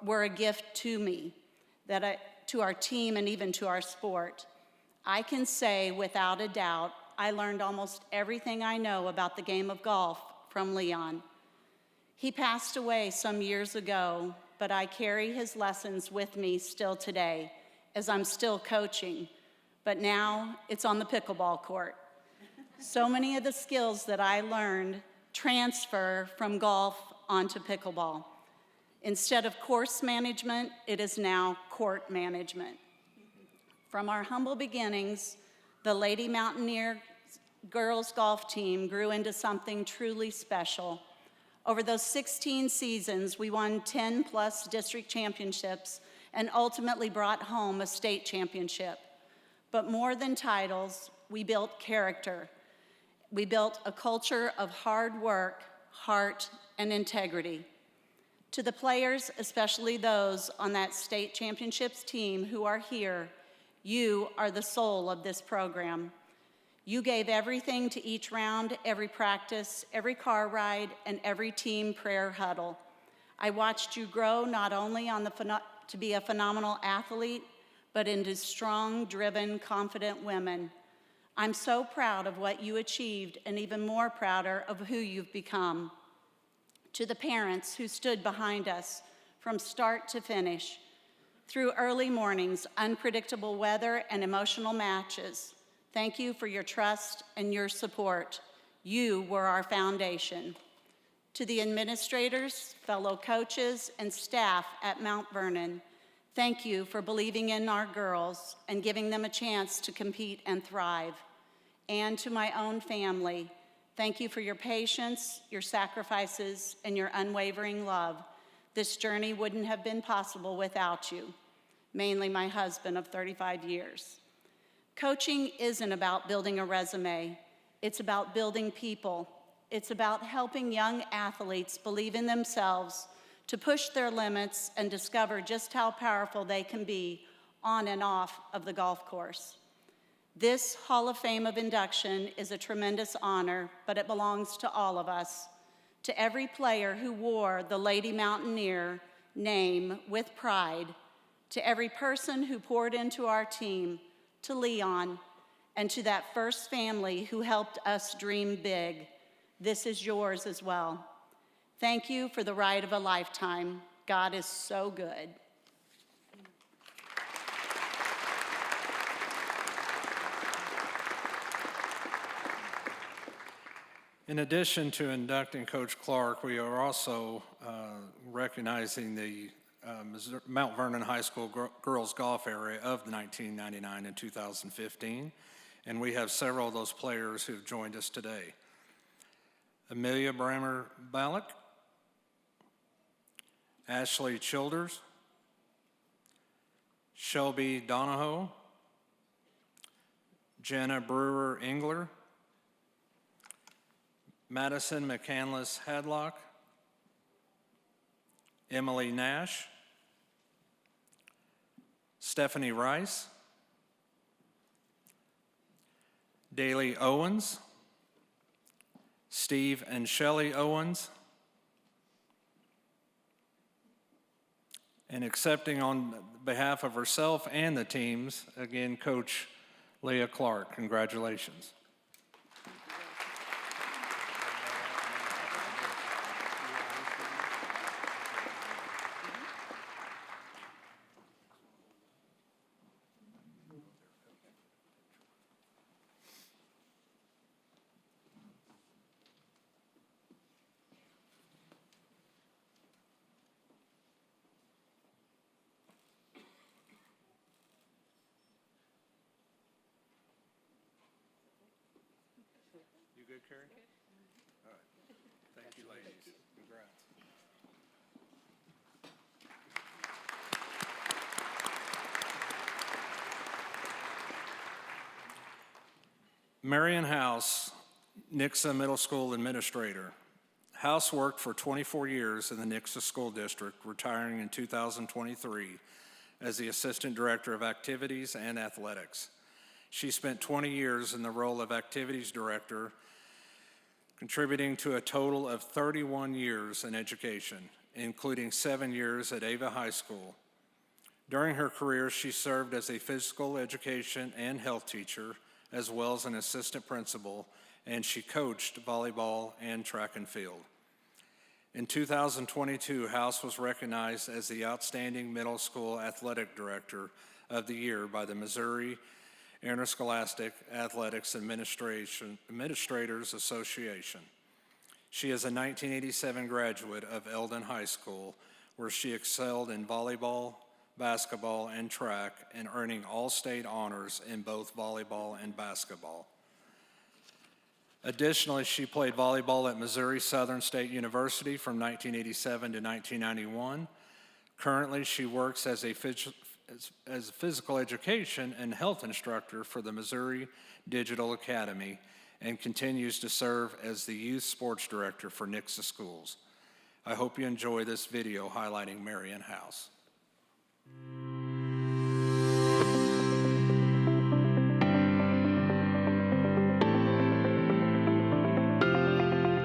were a gift to me, to our team, and even to our sport. I can say without a doubt, I learned almost everything I know about the game of golf from Leon. He passed away some years ago, but I carry his lessons with me still today, as I'm still coaching, but now it's on the pickleball court. So many of the skills that I learned transfer from golf onto pickleball. Instead of course management, it is now court management. From our humble beginnings, the Lady Mountaineer girls golf team grew into something truly special. Over those 16 seasons, we won 10+ district championships and ultimately brought home a state championship. But more than titles, we built character. We built a culture of hard work, heart, and integrity. To the players, especially those on that state championships team who are here, you are the soul of this program. You gave everything to each round, every practice, every car ride, and every team prayer huddle. I watched you grow not only to be a phenomenal athlete, but into strong, driven, confident women. I'm so proud of what you achieved and even more prouder of who you've become. To the parents who stood behind us from start to finish, through early mornings, unpredictable weather, and emotional matches, thank you for your trust and your support. You were our foundation. To the administrators, fellow coaches, and staff at Mount Vernon, thank you for believing in our girls and giving them a chance to compete and thrive. And to my own family, thank you for your patience, your sacrifices, and your unwavering love. This journey wouldn't have been possible without you, mainly my husband of 35 years. Coaching isn't about building a resume. It's about building people. It's about helping young athletes believe in themselves, to push their limits and discover just how powerful they can be on and off of the golf course. This Hall of Fame of induction is a tremendous honor, but it belongs to all of us. To every player who wore the Lady Mountaineer name with pride, to every person who poured into our team, to Leon, and to that first family who helped us dream big, this is yours as well. Thank you for the ride of a lifetime. God is so good. In addition to inducting Coach Clark, we are also recognizing the Mount Vernon High School girls golf area of 1999 and 2015, and we have several of those players who have joined us today. Amelia Brammer-Ballock, Ashley Childers, Shelby Donahoe, Jenna Brewer-Engler, Madison McCandless Hadlock, Emily Nash, Stephanie Rice, Daly Owens, Steve and Shelley Owens, and accepting on behalf of herself and the teams, again, Coach Leah Clark. Congratulations. Good, Carrie? All right. Thank you, ladies. Congrats. Marion House, Nixa Middle School Administrator. House worked for 24 years in the Nixa School District, retiring in 2023 as the Assistant Director of Activities and Athletics. She spent 20 years in the role of Activities Director, contributing to a total of 31 years in education, including 7 years at Ava High School. During her career, she served as a physical education and health teacher, as well as an assistant principal, and she coached volleyball and track and field. In 2022, House was recognized as the Outstanding Middle School Athletic Director of the Year by the Missouri Interscholastic Athletics Administrators Association. She is a 1987 graduate of Eldon High School, where she excelled in volleyball, basketball, and track, and earning all-state honors in both volleyball and basketball. Additionally, she played volleyball at Missouri Southern State University from 1987 to 1991. Currently, she works as a physical education and health instructor for the Missouri Digital Academy and continues to serve as the youth sports director for Nixa Schools. I hope you enjoy this video highlighting Marion House.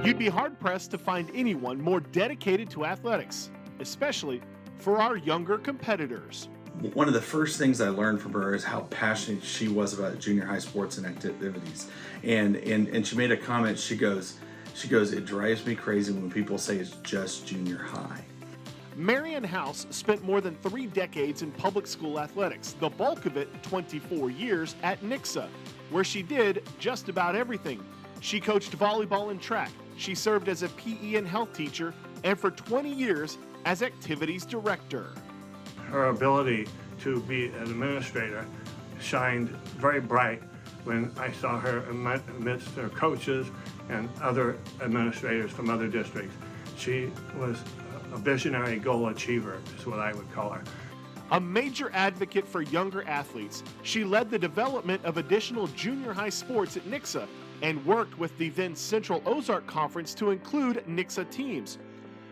You'd be hard-pressed to find anyone more dedicated to athletics, especially for our younger competitors. One of the first things I learned from her is how passionate she was about junior high sports and activities. And she made a comment, she goes, it drives me crazy when people say it's just junior high. Marion House spent more than 3 decades in public school athletics, the bulk of it 24 years at Nixa, where she did just about everything. She coached volleyball and track. she served as a PE and health teacher and for 20 years as activities director. Her ability to be an administrator shined very bright when I saw her amidst her coaches and other administrators from other districts. She was a visionary goal achiever, is what I would call her. A major advocate for younger athletes, she led the development of additional junior high sports at Nixa and worked with the then Central Ozark Conference to include Nixa teams.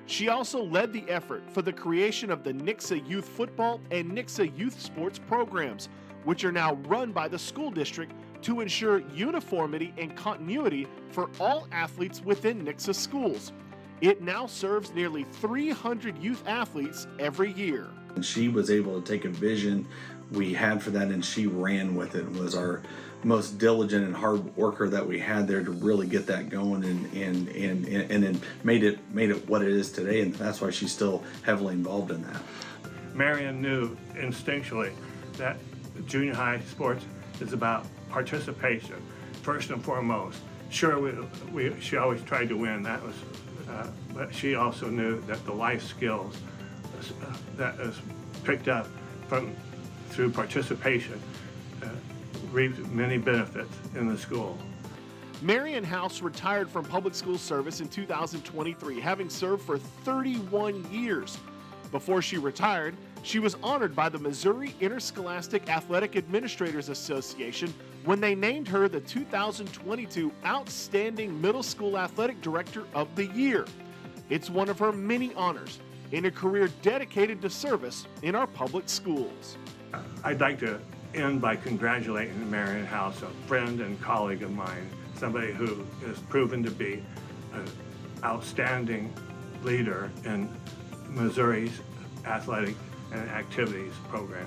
She also led the effort for the creation of the Nixa Youth Football and Nixa Youth Sports programs, which are now run by the school district to ensure uniformity and continuity for all athletes within Nixa schools. It now serves nearly 300 youth athletes every year. And she was able to take a vision we had for that, and she ran with it and was our most diligent and hard worker that we had there to really get that going, and then made it what it is today, and that's why she's still heavily involved in that. Marion knew instinctually that junior high sports is about participation first and foremost. Sure, she always tried to win. That was, but she also knew that the life skills that is picked up through participation reaped many benefits in the school. Marion House retired from public school service in 2023, having served for 31 years. Before she retired, she was honored by the Missouri Interscholastic Athletic Administrators Association when they named her the 2022 Outstanding Middle School Athletic Director of the Year. It's one of her many honors in a career dedicated to service in our public schools. I'd like to end by congratulating Marion House, a friend and colleague of mine, somebody who is proven to be an outstanding leader in Missouri's athletic and activities program.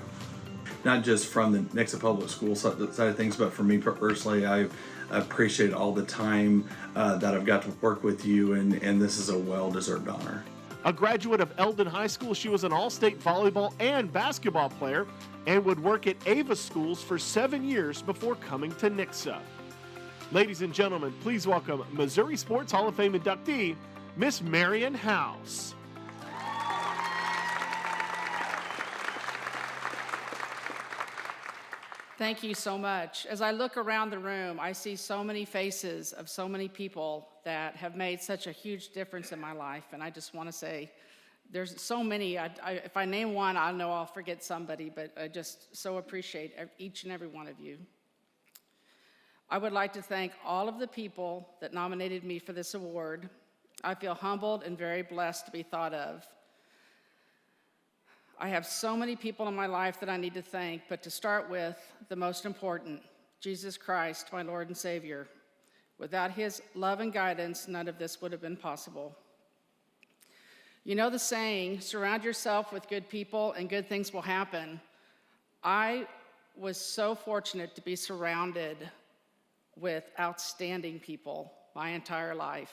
Not just from the Nixa Public School side of things, but for me personally, I appreciate all the time that I've got to work with you, and this is a well-deserved honor. A graduate of Eldon High School, she was an all-state volleyball and basketball player and would work at Ava schools for 7 years before coming to Nixa. Ladies and gentlemen, please welcome Missouri Sports Hall of Fame inductee, Miss Marion House. Thank you so much. As I look around the room, I see so many faces of so many people that have made such a huge difference in my life, and I just want to say there's so many. If I name one, I know I'll forget somebody, but I just so appreciate each and every one of you. I would like to thank all of the people that nominated me for this award. I feel humbled and very blessed to be thought of. I have so many people in my life that I need to thank, but to start with, the most important, Jesus Christ, my Lord and Savior. Without his love and guidance, none of this would have been possible. You know the saying, surround yourself with good people and good things will happen. I was so fortunate to be surrounded with outstanding people my entire life,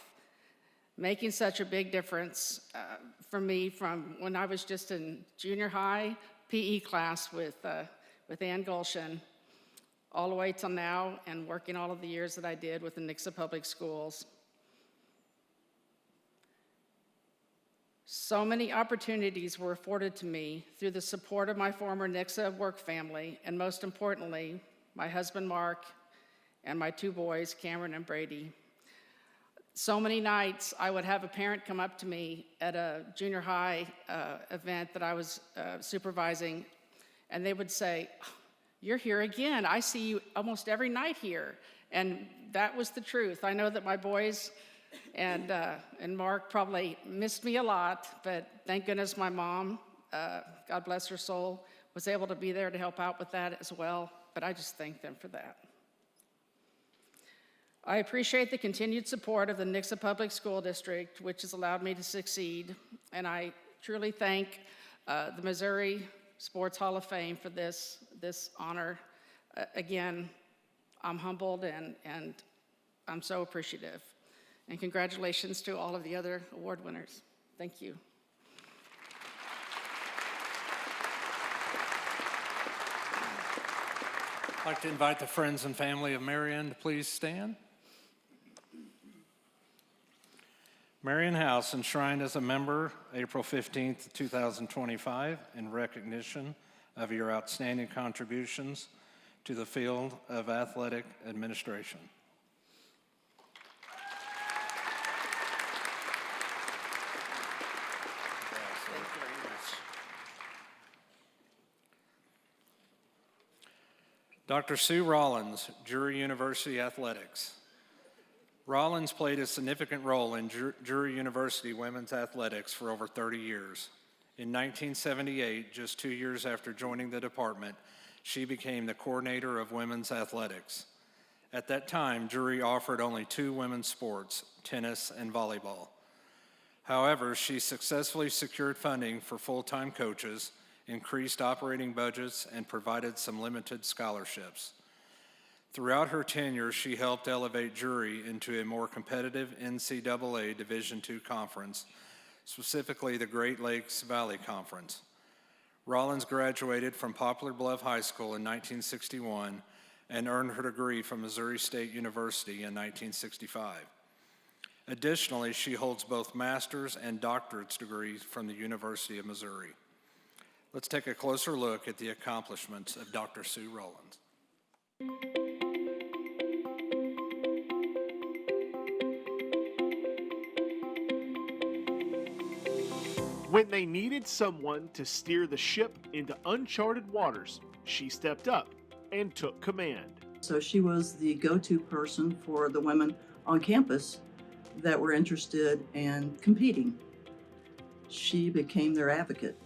making such a big difference for me from when I was just in junior high PE class with Ann Gulshan, all the way till now, and working all of the years that I did with the Nixa Public Schools. So many opportunities were afforded to me through the support of my former Nixa work family, and most importantly, my husband Mark and my 2 boys, Cameron and Brady. So many nights I would have a parent come up to me at a junior high event that I was supervising, and they would say, "You're here again. I see you almost every night here." And that was the truth. I know that my boys and Mark probably missed me a lot, but thank goodness my mom, God bless her soul, was able to be there to help out with that as well. But I just thank them for that. I appreciate the continued support of the Nixa Public School District, which has allowed me to succeed, and I truly thank the Missouri Sports Hall of Fame for this honor. Again, I'm humbled and I'm so appreciative. And congratulations to all of the other award winners. Thank you. I'd like to invite the friends and family of Marion to please stand. Marion House, enshrined as a member April 15th, 2025, in recognition of your outstanding contributions to the field of athletic administration. Dr. Sue Rollins, Drury University Athletics. Rollins played a significant role in Drury University women's athletics for over 30 years. In 1978, just 2 years after joining the department, she became the coordinator of women's athletics. At that time, Drury offered only 2 women's sports, tennis and volleyball. However, she successfully secured funding for full-time coaches, increased operating budgets, and provided some limited scholarships. Throughout her tenure, she helped elevate Drury into a more competitive NCAA Division II conference, specifically the Great Lakes Valley Conference. Rollins graduated from Poplar Bluff High School in 1961 and earned her degree from Missouri State University in 1965. Additionally, she holds both master's and doctorate degrees from the University of Missouri. Let's take a closer look at the accomplishments of Dr. Sue Rollins. When they needed someone to steer the ship into uncharted waters, she stepped up and took command. So she was the go-to person for the women on campus that were interested in competing. She became their advocate.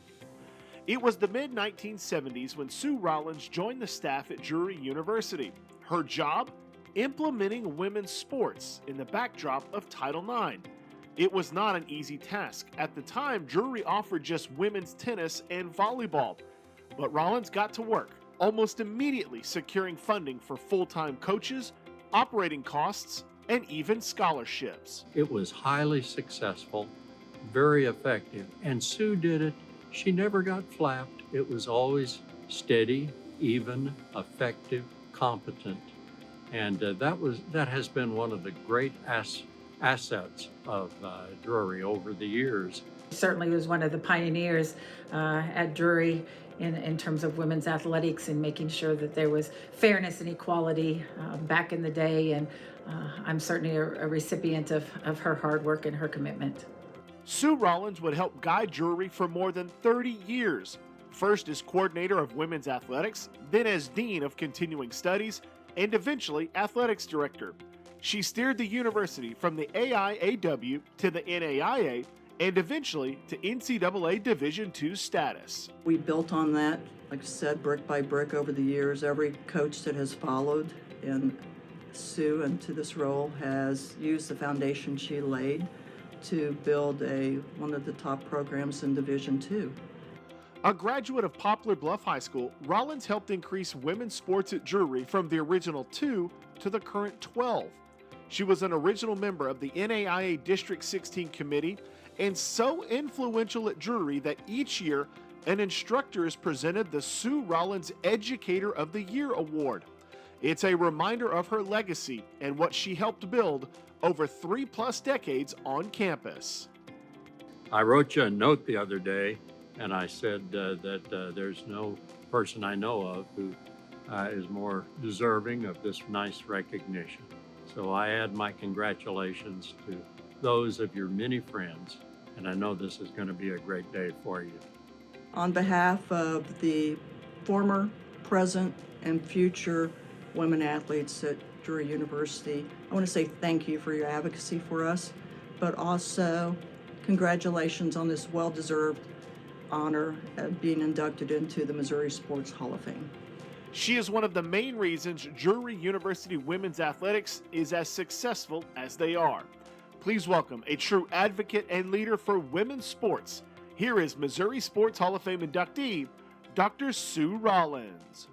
It was the mid-1970s when Sue Rollins joined the staff at Drury University. Her job? Implementing women's sports in the backdrop of Title IX. It was not an easy task. At the time, Drury offered just women's tennis and volleyball. But Rollins got to work, almost immediately securing funding for full-time coaches, operating costs, and even scholarships. It was highly successful, very effective, and Sue did it. She never got flapped. It was always steady, even, effective, competent. And that has been one of the great assets of Drury over the years. Certainly was one of the pioneers at Drury in terms of women's athletics and making sure that there was fairness and equality back in the day. And I'm certainly a recipient of her hard work and her commitment. Sue Rollins would help guide Drury for more than 30 years, first as coordinator of women's athletics, then as dean of continuing studies, and eventually athletics director. She steered the university from the AIAW to the NAIA and eventually to NCAA Division II status. We built on that, like I said, brick by brick over the years. Every coach that has followed in Sue into this role has used the foundation she laid to build one of the top programs in Division II. A graduate of Poplar Bluff High School, Rollins helped increase women's sports at Drury from the original 2 to the current 12. She was an original member of the NAIA District 16 committee and so influential at Drury that each year an instructor is presented the Sue Rollins Educator of the Year Award. It's a reminder of her legacy and what she helped build over 3+ decades on campus. I wrote you a note the other day, and I said that there's no person I know of who is more deserving of this nice recognition. So I add my congratulations to those of your many friends, and I know this is going to be a great day for you. On behalf of the former, present, and future women athletes at Drury University, I want to say thank you for your advocacy for us, but also congratulations on this well-deserved honor of being inducted into the Missouri Sports Hall of Fame. She is one of the main reasons Drury University women's athletics is as successful as they are. Please welcome a true advocate and leader for women's sports. Here is Missouri Sports Hall of Fame inductee, Dr. Sue Rollins.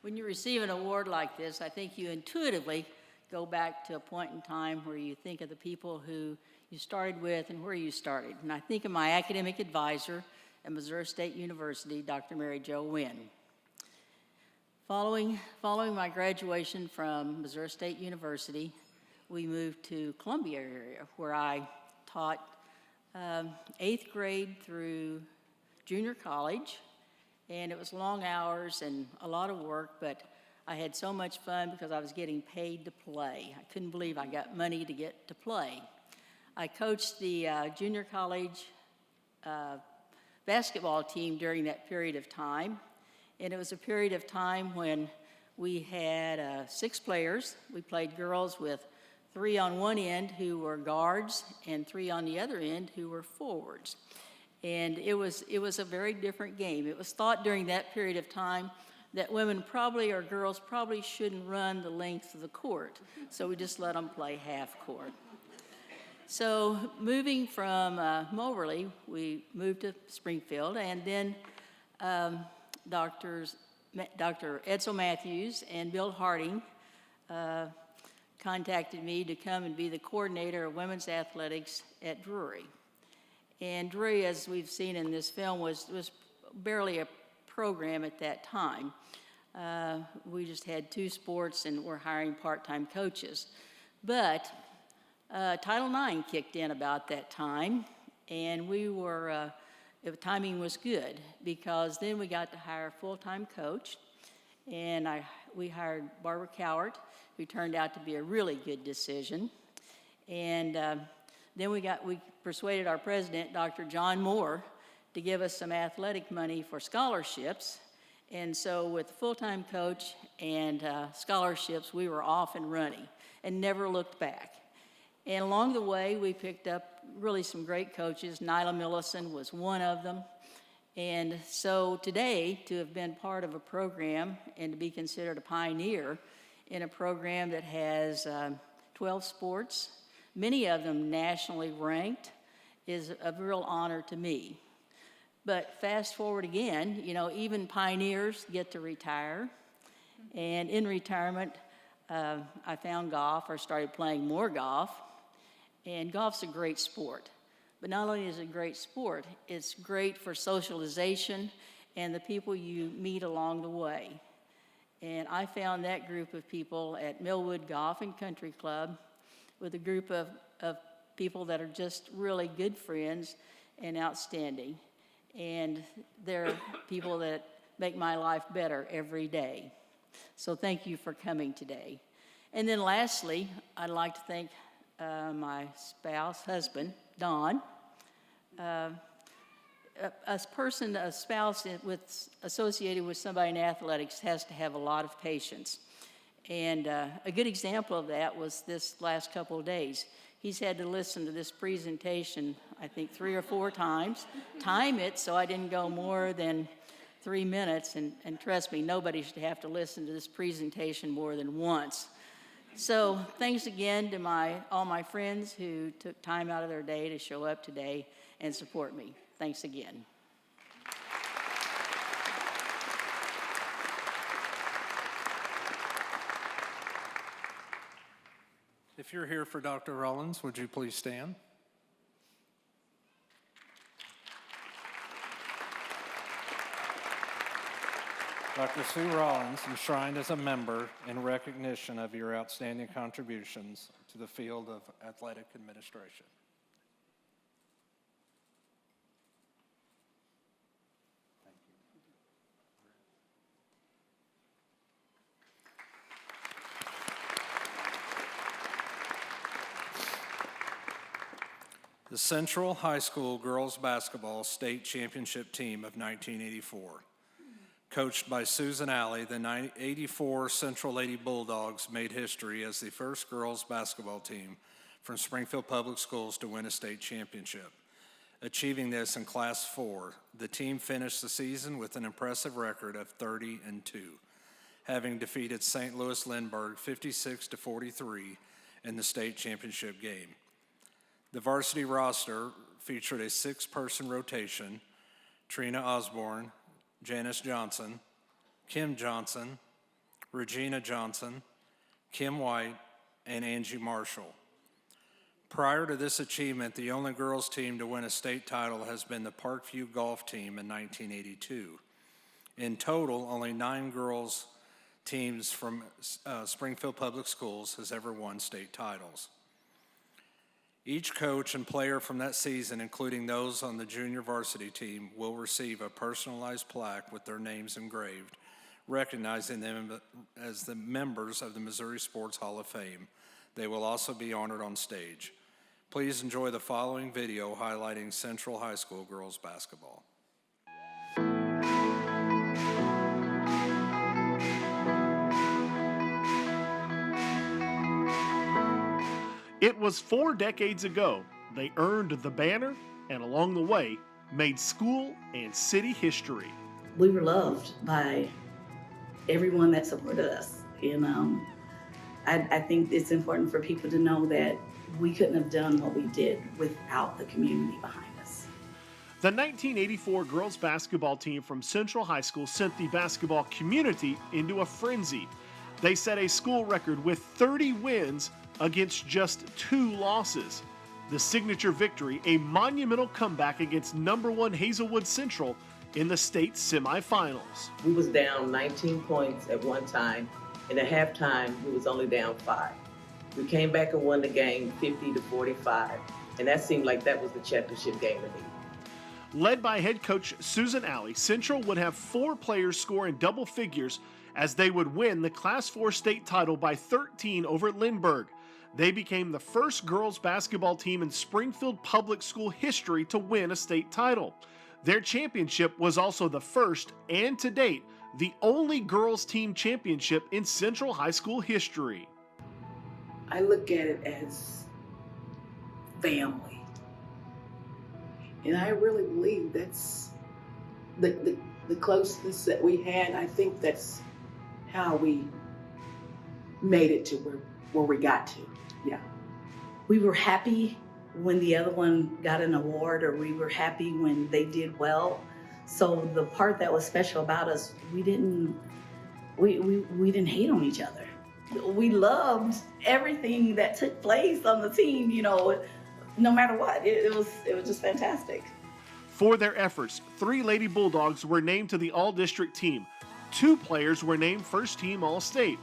When you receive an award like this, I think you intuitively go back to a point in time where you think of the people who you started with and where you started. And I think of my academic advisor at Missouri State University, Dr. Mary Jo Wynn. Following my graduation from Missouri State University, we moved to Columbia area, where I taught 8th grade through junior college, and it was long hours and a lot of work, but I had so much fun because I was getting paid to play. I couldn't believe I got money to get to play. I coached the junior college basketball team during that period of time, and it was a period of time when we had 6 players. We played girls with 3 on one end who were guards and 3 on the other end who were forwards. And it was a very different game. It was thought during that period of time that women probably, or girls probably, shouldn't run the length of the court. So we just let them play half court. So moving from Moberly, we moved to Springfield, and then Dr. Edsel Matthews and Bill Harding contacted me to come and be the coordinator of women's athletics at Drury. And Drury, as we've seen in this film, was barely a program at that time. We just had 2 sports and we're hiring part-time coaches. But Title IX kicked in about that time, and we were, the timing was good, because then we got to hire a full-time coach, and we hired Barbara Cowart, who turned out to be a really good decision. And then we persuaded our president, Dr. John Moore, to give us some athletic money for scholarships. And so with the full-time coach and scholarships, we were off and running and never looked back. And along the way, we picked up really some great coaches. Nyla Millison was one of them. And so today, to have been part of a program and to be considered a pioneer in a program that has 12 sports, many of them nationally ranked, is a real honor to me. But fast forward again, even pioneers get to retire. And in retirement, I found golf, or started playing more golf. And golf's a great sport. But not only is it a great sport, it's great for socialization and the people you meet along the way. And I found that group of people at Millwood Golf and Country Club, with a group of people that are just really good friends and outstanding. And they're people that make my life better every day. So thank you for coming today. And then lastly, I'd like to thank my husband, Don. A spouse associated with somebody in athletics has to have a lot of patience. And a good example of that was this last couple of days. He's had to listen to this presentation, I think 3 or 4 times, time it so I didn't go more than 3 minutes, and trust me, nobody should have to listen to this presentation more than once. So thanks again to all my friends who took time out of their day to show up today and support me. Thanks again. If you're here for Dr. Rollins, would you please stand? Dr. Sue Rollins, enshrined as a member in recognition of your outstanding contributions to the field of athletic administration. Thank you. The Central High School Girls Basketball State Championship Team of 1984. Coached by Susan Alley, the 84 Central Lady Bulldogs made history as the first girls basketball team from Springfield Public Schools to win a state championship. Achieving this in Class 4, the team finished the season with an impressive record of 30-2, having defeated St. Louis Lindbergh 56-43 in the state championship game. The varsity roster featured a 6-person rotation: Trina Osborne, Janice Johnson, Kim Johnson, Regina Johnson, Kim White, and Angie Marshall. Prior to this achievement, the only girls team to win a state title has been the Parkview Golf Team in 1982. In total, only 9 girls teams from Springfield Public Schools has ever won state titles. Each coach and player from that season, including those on the junior varsity team, will receive a personalized plaque with their names engraved, recognizing them as the members of the Missouri Sports Hall of Fame. They will also be honored on stage. Please enjoy the following video highlighting Central High School girls basketball. It was 4 decades ago they earned the banner and along the way made school and city history. We were loved by everyone that supported us. And I think it's important for people to know that we couldn't have done what we did without the community behind us. The 1984 girls basketball team from Central High School sent the basketball community into a frenzy. They set a school record with 30 wins against just 2 losses. The signature victory, a monumental comeback against #1 Hazelwood Central in the state semifinals. We was down 19 points at one time, and at halftime, we was only down 5. We came back and won the game 50-45, and that seemed like that was the championship game to me. Led by head coach Susan Alley, Central would have 4 players score in double figures as they would win the Class 4 state title by 13 over Lindbergh. They became the first girls basketball team in Springfield Public School history to win a state title. Their championship was also the first, and to date, the only girls team championship in Central High School history. I look at it as family. And I really believe that's the closeness that we had. I think that's how we made it to where we got to. Yeah. We were happy when the other one got an award, or we were happy when they did well. So the part that was special about us, we didn't hate on each other. We loved everything that took place on the team, you know, no matter what. It was just fantastic. For their efforts, 3 Lady Bulldogs were named to the All-District team. 2 players were named First Team All-State.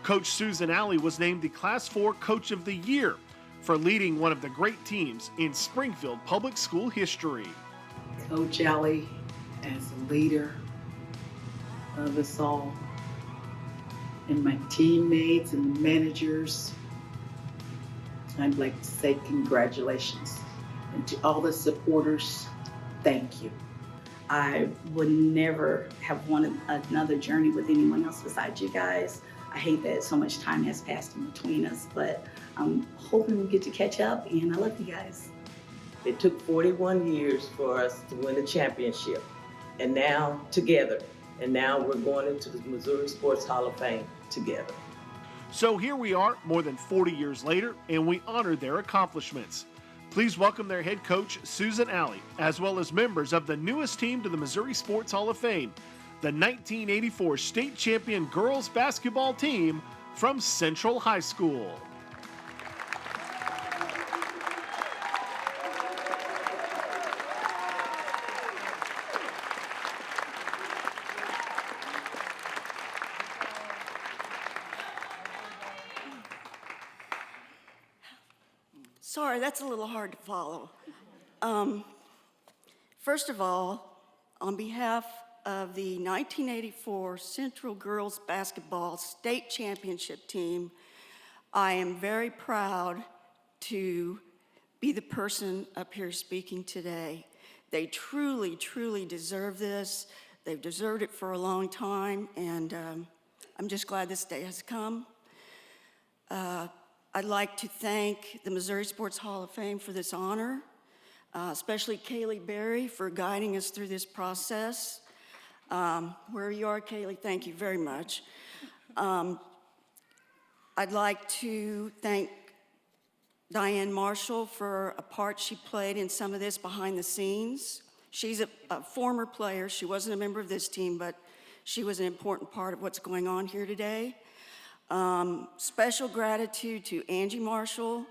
Coach Susan Alley was named the Class 4 Coach of the Year for leading one of the great teams in Springfield Public School history. Coach Alley, as a leader of us all, and my teammates and managers, I'd like to say congratulations. And to all the supporters, thank you. I would never have wanted another journey with anyone else besides you guys. I hate that so much time has passed in between us, but I'm hoping we get to catch up, and I love you guys. It took 41 years for us to win a championship, and now together. And now we're going into the Missouri Sports Hall of Fame together. So here we are, more than 40 years later, and we honor their accomplishments. Please welcome their head coach, Susan Alley, as well as members of the newest team to the Missouri Sports Hall of Fame, the 1984 state champion girls basketball team from Central High School. Sorry, that's a little hard to follow. First of all, on behalf of the 1984 Central Girls Basketball State Championship team, I am very proud to be the person up here speaking today. They truly, truly deserve this. They've deserved it for a long time, and I'm just glad this day has come. I'd like to thank the Missouri Sports Hall of Fame for this honor, especially Kaylee Berry for guiding us through this process. Where you are, Kaylee, thank you very much. I'd like to thank Diane Marshall for a part she played in some of this behind the scenes. She's a former player. She wasn't a member of this team, but she was an important part of what's going on here today. Special gratitude to Angie Marshall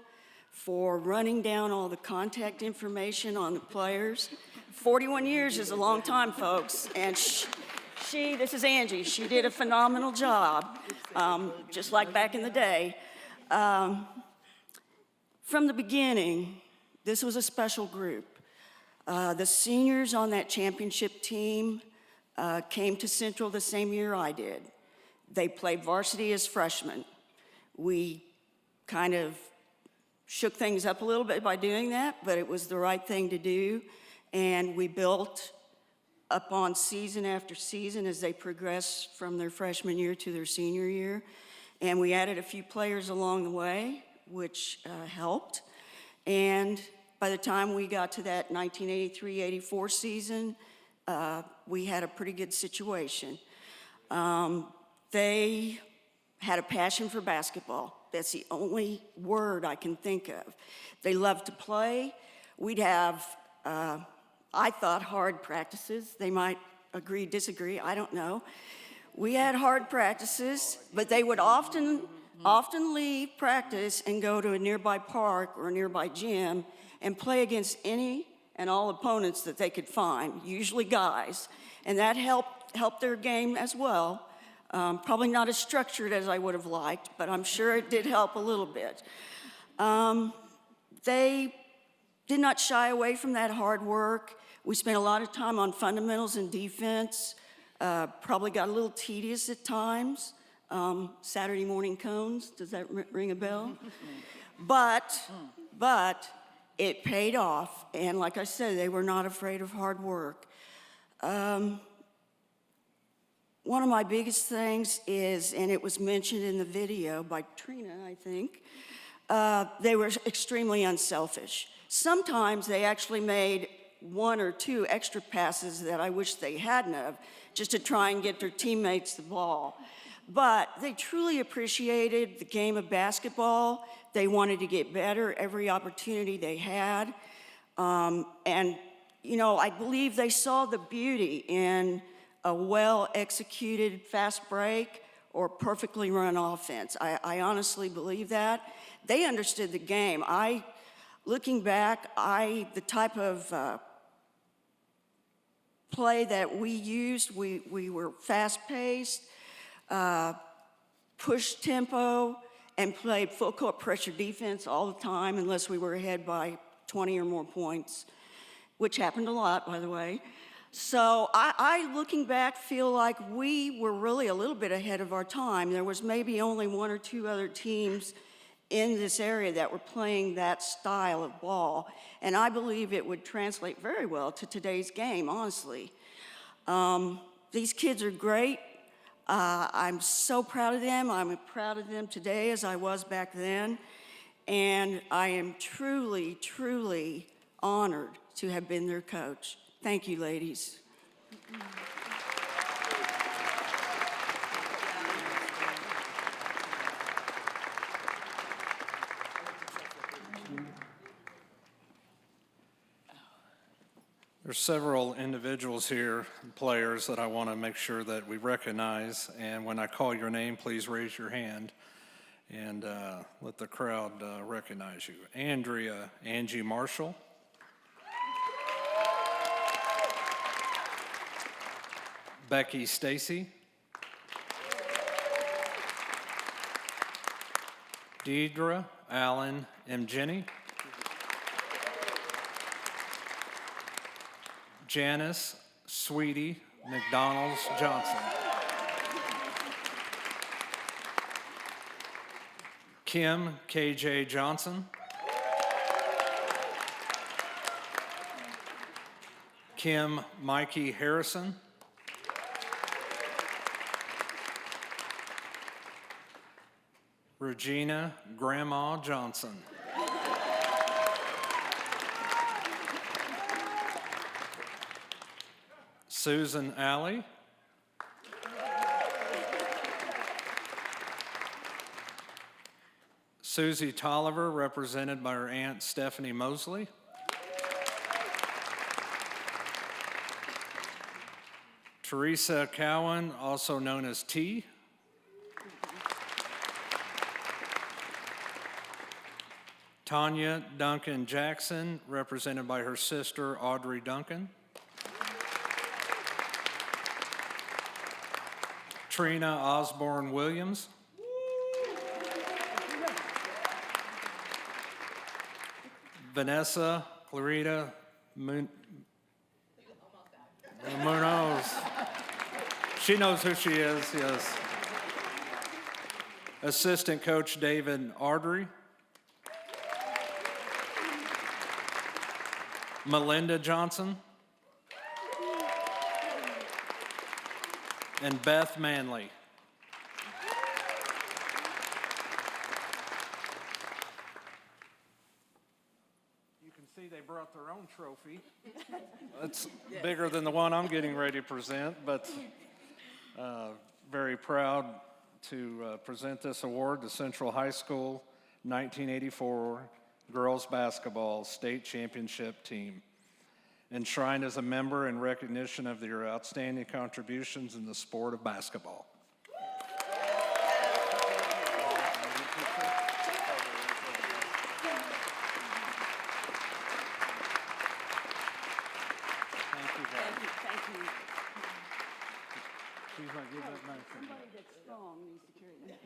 for running down all the contact information on the players. 41 years is a long time, folks, and This is Angie. She did a phenomenal job, just like back in the day. From the beginning, this was a special group. The seniors on that championship team came to Central the same year I did. They played varsity as freshmen. We kind of shook things up a little bit by doing that, but it was the right thing to do. And we built up on season after season as they progressed from their freshman year to their senior year. And we added a few players along the way, which helped. And by the time we got to that 1983-84 season, we had a pretty good situation. They had a passion for basketball. That's the only word I can think of. They loved to play. We'd have, I thought, hard practices. They might agree, disagree, I don't know. We had hard practices, but they would often leave practice and go to a nearby park or a nearby gym and play against any and all opponents that they could find, usually guys. And that helped their game as well. Probably not as structured as I would have liked, but I'm sure it did help a little bit. They did not shy away from that hard work. We spent a lot of time on fundamentals and defense. Probably got a little tedious at times. Saturday morning cones, does that ring a bell? But it paid off, and like I said, they were not afraid of hard work. One of my biggest things is, and it was mentioned in the video by Trina, I think, they were extremely unselfish. Sometimes they actually made 1 or 2 extra passes that I wish they hadn't have, just to try and get their teammates the ball. But they truly appreciated the game of basketball. They wanted to get better every opportunity they had. And, you know, I believe they saw the beauty in a well-executed fast break or perfectly run offense. I honestly believe that. They understood the game. Looking back, the type of play that we used, we were fast-paced, push tempo, and played full court pressure defense all the time unless we were ahead by 20 or more points, which happened a lot, by the way. So I, looking back, feel like we were really a little bit ahead of our time. There was maybe only 1 or 2 other teams in this area that were playing that style of ball, and I believe it would translate very well to today's game, honestly. These kids are great. I'm so proud of them. I'm proud of them today as I was back then, and I am truly, truly honored to have been their coach. Thank you, ladies. There's several individuals here, players, that I want to make sure that we recognize. And when I call your name, please raise your hand and let the crowd recognize you. Angie Marshall. Becky Stacy. Deidre Allen Mgeni. Janice Sweetie McDonald's Johnson. Kim KJ Johnson. Kim Mikey Harrison. Regina Grandma Johnson. Susan Alley. Susie Tolliver, represented by her aunt Stephanie Mosley. Teresa Cowan, also known as T. Tanya Duncan Jackson, represented by her sister Audrey Duncan. Trina Osborne Williams. Vanessa Clarita Munoz. She knows who she is, yes. Assistant Coach David Ardrey. Melinda Johnson. And Beth Manley. You can see they brought their own trophy. It's bigger than the one I'm getting ready to present, but very proud to present this award to Central High School 1984 Girls Basketball State Championship Team. Enshrined as a member in recognition of their outstanding contributions in the sport of basketball. She's not giving up nothing. Somebody that's strong needs to carry that.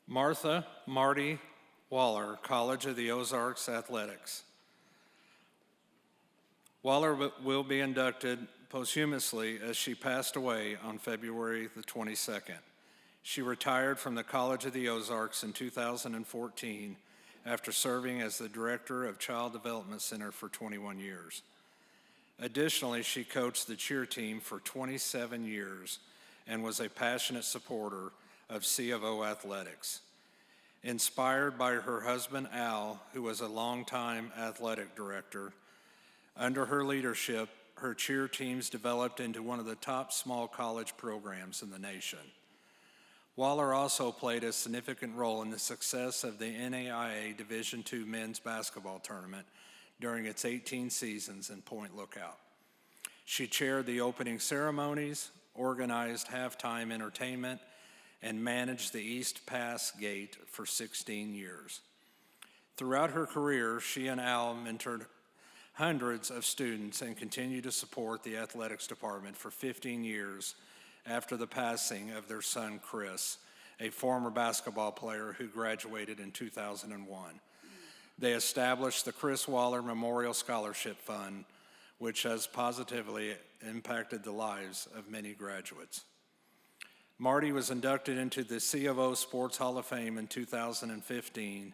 Martha Marty Waller, College of the Ozarks Athletics. Waller will be inducted posthumously as she passed away on February the 22nd. She retired from the College of the Ozarks in 2014 after serving as the Director of Child Development Center for 21 years. Additionally, she coached the cheer team for 27 years and was a passionate supporter of C of O athletics. Inspired by her husband, Al, who was a longtime athletic director, under her leadership, her cheer teams developed into one of the top small college programs in the nation. Waller also played a significant role in the success of the NAIA Division II men's basketball tournament during its 18 seasons in Point Lookout. She chaired the opening ceremonies, organized halftime entertainment, and managed the East Pass Gate for 16 years. Throughout her career, she and Al mentored hundreds of students and continued to support the athletics department for 15 years after the passing of their son, Chris, a former basketball player who graduated in 2001. They established the Chris Waller Memorial Scholarship Fund, which has positively impacted the lives of many graduates. Marty was inducted into the C of O Sports Hall of Fame in 2015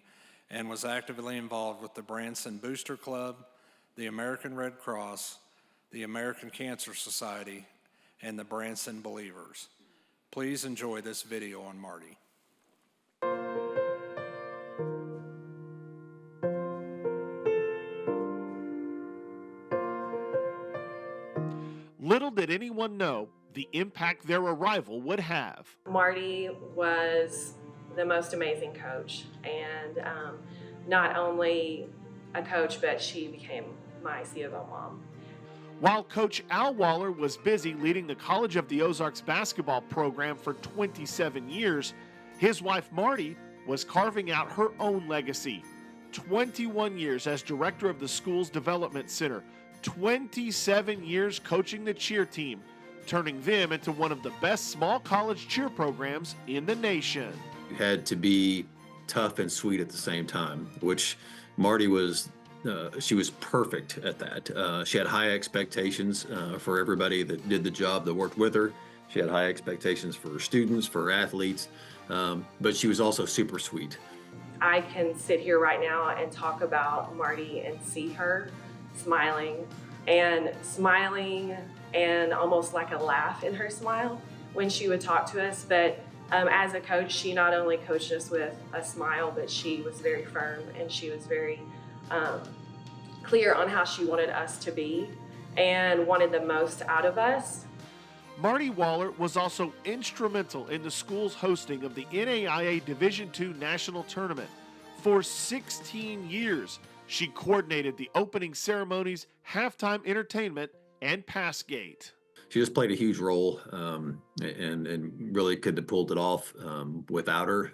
and was actively involved with the Branson Booster Club, the American Red Cross, the American Cancer Society, and the Branson Believers. Please enjoy this video on Marty. Little did anyone know the impact their arrival would have. Marty was the most amazing coach, and not only a coach, but she became my C of O mom. While Coach Al Waller was busy leading the College of the Ozarks basketball program for 27 years, his wife Marty was carving out her own legacy. 21 years as director of the school's development center, 27 years coaching the cheer team, turning them into one of the best small college cheer programs in the nation. You had to be tough and sweet at the same time, which Marty was. She was perfect at that. She had high expectations for everybody that did the job, that worked with her. She had high expectations for her students, for her athletes, but she was also super sweet. I can sit here right now and talk about Marty and see her smiling and almost like a laugh in her smile when she would talk to us. But as a coach, she not only coached us with a smile, but she was very firm and she was very clear on how she wanted us to be and wanted the most out of us. Marty Waller was also instrumental in the school's hosting of the NAIA Division II National Tournament. For 16 years, she coordinated the opening ceremonies, halftime entertainment, and pass gate. just played a huge role, and really couldn't have pulled it off without her.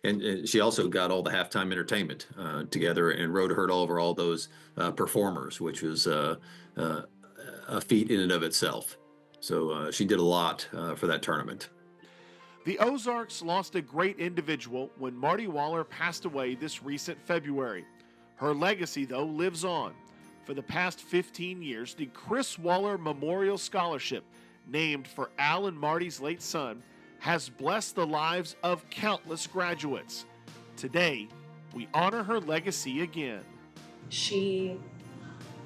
And she also got all the halftime entertainment together and rode herd over all those performers, which was a feat in and of itself. So she did a lot for that tournament. The Ozarks lost a great individual when Marty Waller passed away this recent February. Her legacy, though, lives on. For the past 15 years, the Chris Waller Memorial Scholarship, named for Al and Marty's late son, has blessed the lives of countless graduates. Today, we honor her legacy again. She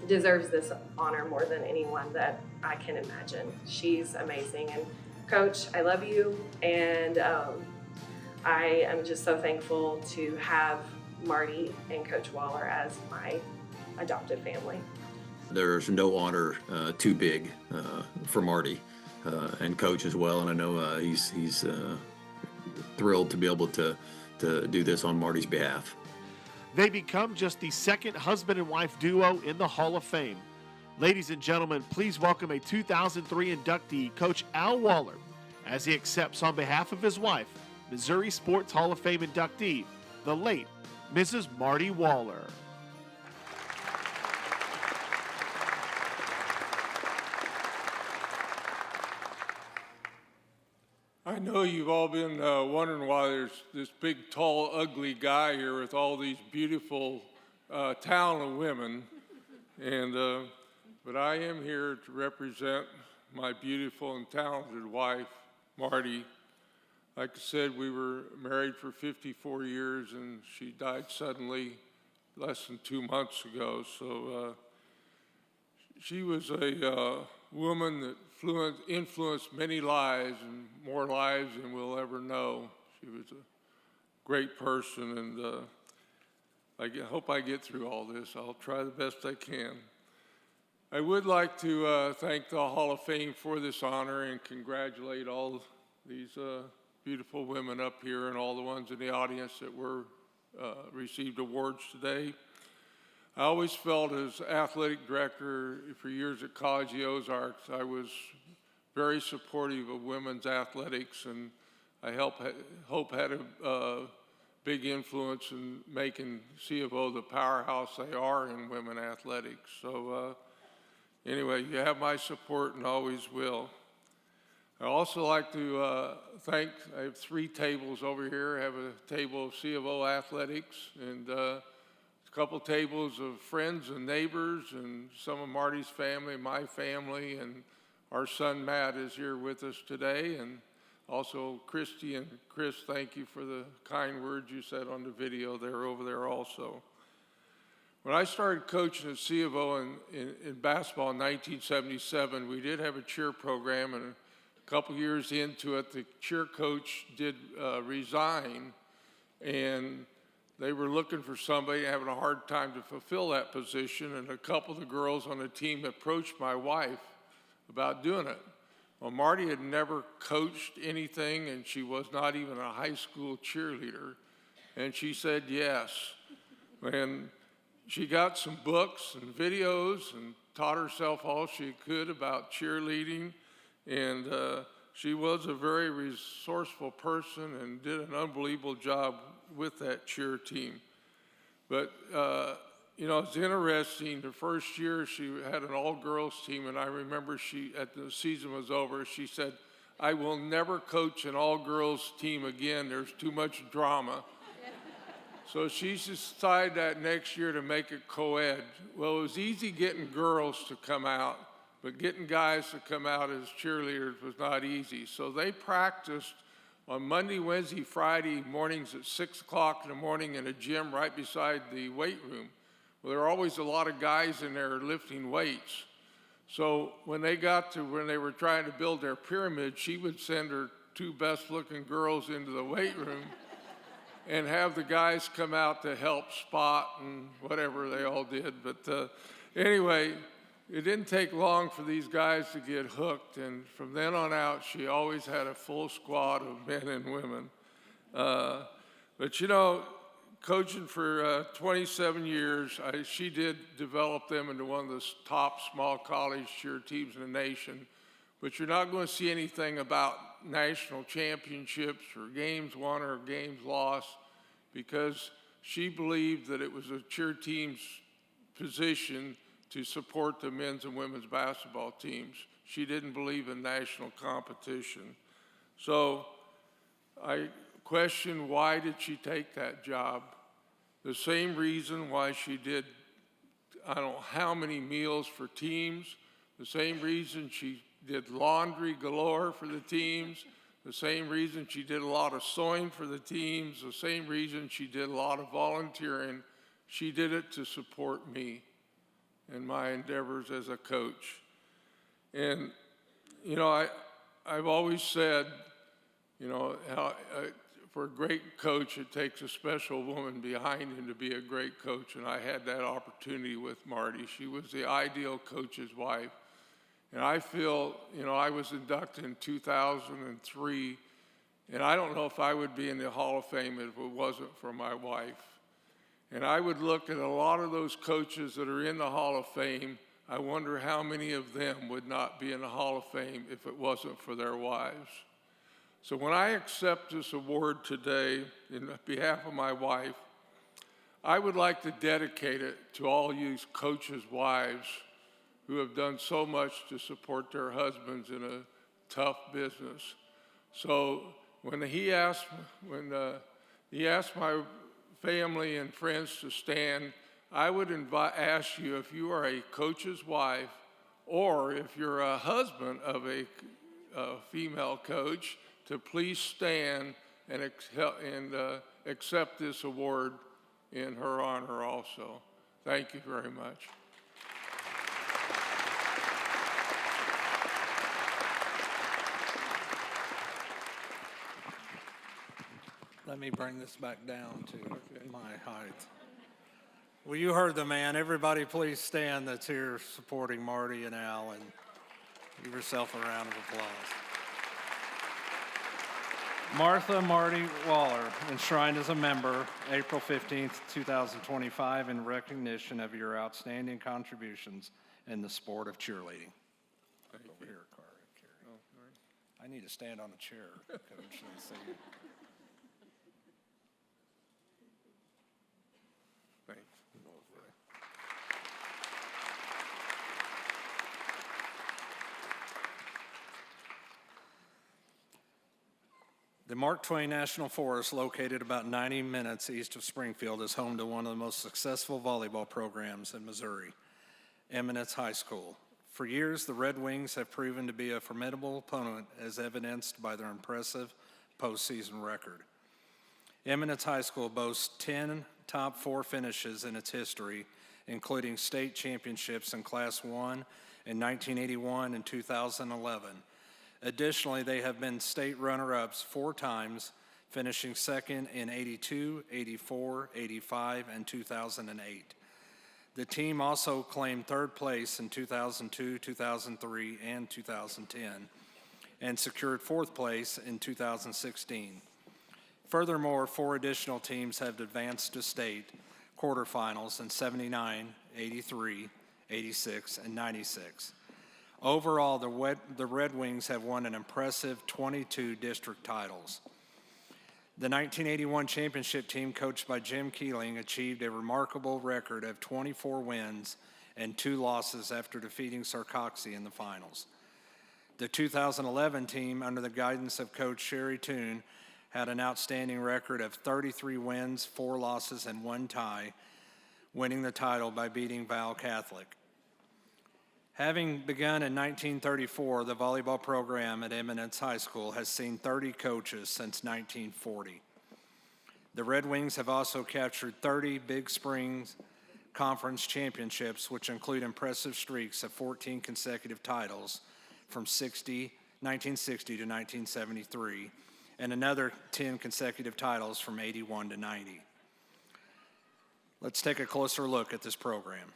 deserves this honor more than anyone that I can imagine. She's amazing. And Coach, I love you, and I am just so thankful to have Marty and Coach Waller as my adopted family. There's no honor too big for Marty and Coach as well, and I know he's thrilled to be able to do this on Marty's behalf. They become just the second husband and wife duo in the Hall of Fame. Ladies and gentlemen, please welcome a 2003 inductee, Coach Al Waller, as he accepts on behalf of his wife, Missouri Sports Hall of Fame inductee, the late Mrs. Marty Waller. I know you've all been wondering why there's this big, tall, ugly guy here with all these beautiful, talented women, and but I am here to represent my beautiful and talented wife, Marty. Like I said, we were married for 54 years, and she died suddenly less than 2 months ago. So she was a woman that influenced many lives, and more lives than we'll ever know. She was a great person, and I hope I get through all this. I'll try the best I can. I would like to thank the Hall of Fame for this honor and congratulate all these beautiful women up here and all the ones in the audience that received awards today. I always felt as athletic director for years at College of the Ozarks, I was very supportive of women's athletics, and I hope had a big influence in making C of O the powerhouse they are in women athletics. So anyway, you have my support and always will. I also like to I have 3 tables over here. I have a table of C of O athletics and a couple tables of friends and neighbors and some of Marty's family, my family, and our son Matt is here with us today. And also Christy and Chris, thank you for the kind words you said on the video. They're over there also. When I started coaching at C of O in basketball in 1977, we did have a cheer program, and a couple years into it, the cheer coach did resign, and they were looking for somebody having a hard time to fulfill that position, and a couple of the girls on the team approached my wife about doing it. Well, Marty had never coached anything, and she was not even a high school cheerleader, and she said yes. And she got some books and videos and taught herself all she could about cheerleading, and she was a very resourceful person and did an unbelievable job with that cheer team. But it's interesting, the first year she had an all-girls team, and I remember at the season was over, she said, "I will never coach an all-girls team again, there's too much drama." So she decided that next year to make it co-ed. Well, it was easy getting girls to come out, but getting guys to come out as cheerleaders was not easy. So they practiced on Monday, Wednesday, Friday mornings at 6 o'clock in the morning in a gym right beside the weight room. Well, there were always a lot of guys in there lifting weights. So when they were trying to build their pyramid, she would send her 2 best-looking girls into the weight room and have the guys come out to help spot and whatever they all did. But anyway, it didn't take long for these guys to get hooked, and from then on out, she always had a full squad of men and women. But coaching for 27 years, she did develop them into one of the top small college cheer teams in the nation. But you're not going to see anything about national championships or games won or games lost, because she believed that it was a cheer team's position to support the men's and women's basketball teams. She didn't believe in national competition. So I question, why did she take that job? The same reason why she did, I don't know how many meals for teams, the same reason she did laundry galore for the teams, the same reason she did a lot of sewing for the teams, the same reason she did a lot of volunteering. She did it to support me in my endeavors as a coach. And, you know, I've always said, you know, how for a great coach, it takes a special woman behind him to be a great coach, and I had that opportunity with Marty. She was the ideal coach's wife. And I feel, you know, I was inducted in 2003, and I don't know if I would be in the Hall of Fame if it wasn't for my wife. And I would look at a lot of those coaches that are in the Hall of Fame. I wonder how many of them would not be in the Hall of Fame if it wasn't for their wives. So when I accept this award today in behalf of my wife, I would like to dedicate it to all you coaches' wives who have done so much to support their husbands in a tough business. So when he asked my family and friends to stand, I would ask you, if you are a coach's wife or if you're a husband of a female coach, to please stand and accept this award in her honor also. Thank you very much. Let me bring this back down to my height. Well, you heard the man. Everybody please stand that's here supporting Marty and Al, and give yourself a round of applause. Martha Marty Waller, enshrined as a member, April 15th, 2025, in recognition of your outstanding contributions in the sport of cheerleading. Over here, Carrie. I need to stand on a chair, Coach, and see you. Thanks. The Mark Twain National Forest, located about 90 minutes east of Springfield, is home to one of the most successful volleyball programs in Missouri, Eminence High School. For years, the Red Wings have proven to be a formidable opponent, as evidenced by their impressive postseason record. Eminence High School boasts 10 top 4 finishes in its history, including state championships in Class 1 in 1981 and 2011. Additionally, they have been state runner-ups 4 times, finishing second in 82, 84, 85, and 2008. The team also claimed 3rd place in 2002, 2003, and 2010, and secured 4th place in 2016. Furthermore, 4 additional teams have advanced to state quarterfinals in 79, 83, 86, and 96. Overall, the Red Wings have won an impressive 22 district titles. The 1981 championship team, coached by Jim Keeling, achieved a remarkable record of 24 wins and 2 losses after defeating Sarcoxy in the finals. The 2011 team, under the guidance of Coach Sherry Toon, had an outstanding record of 33 wins, 4 losses, and 1 tie, winning the title by beating Val Catholic. Having begun in 1934, the volleyball program at Eminence High School has seen 30 coaches since 1940. The Red Wings have also captured 30 Big Springs Conference championships, which include impressive streaks of 14 consecutive titles from 1960 to 1973, and another 10 consecutive titles from 81 to 90. Let's take a closer look at this program.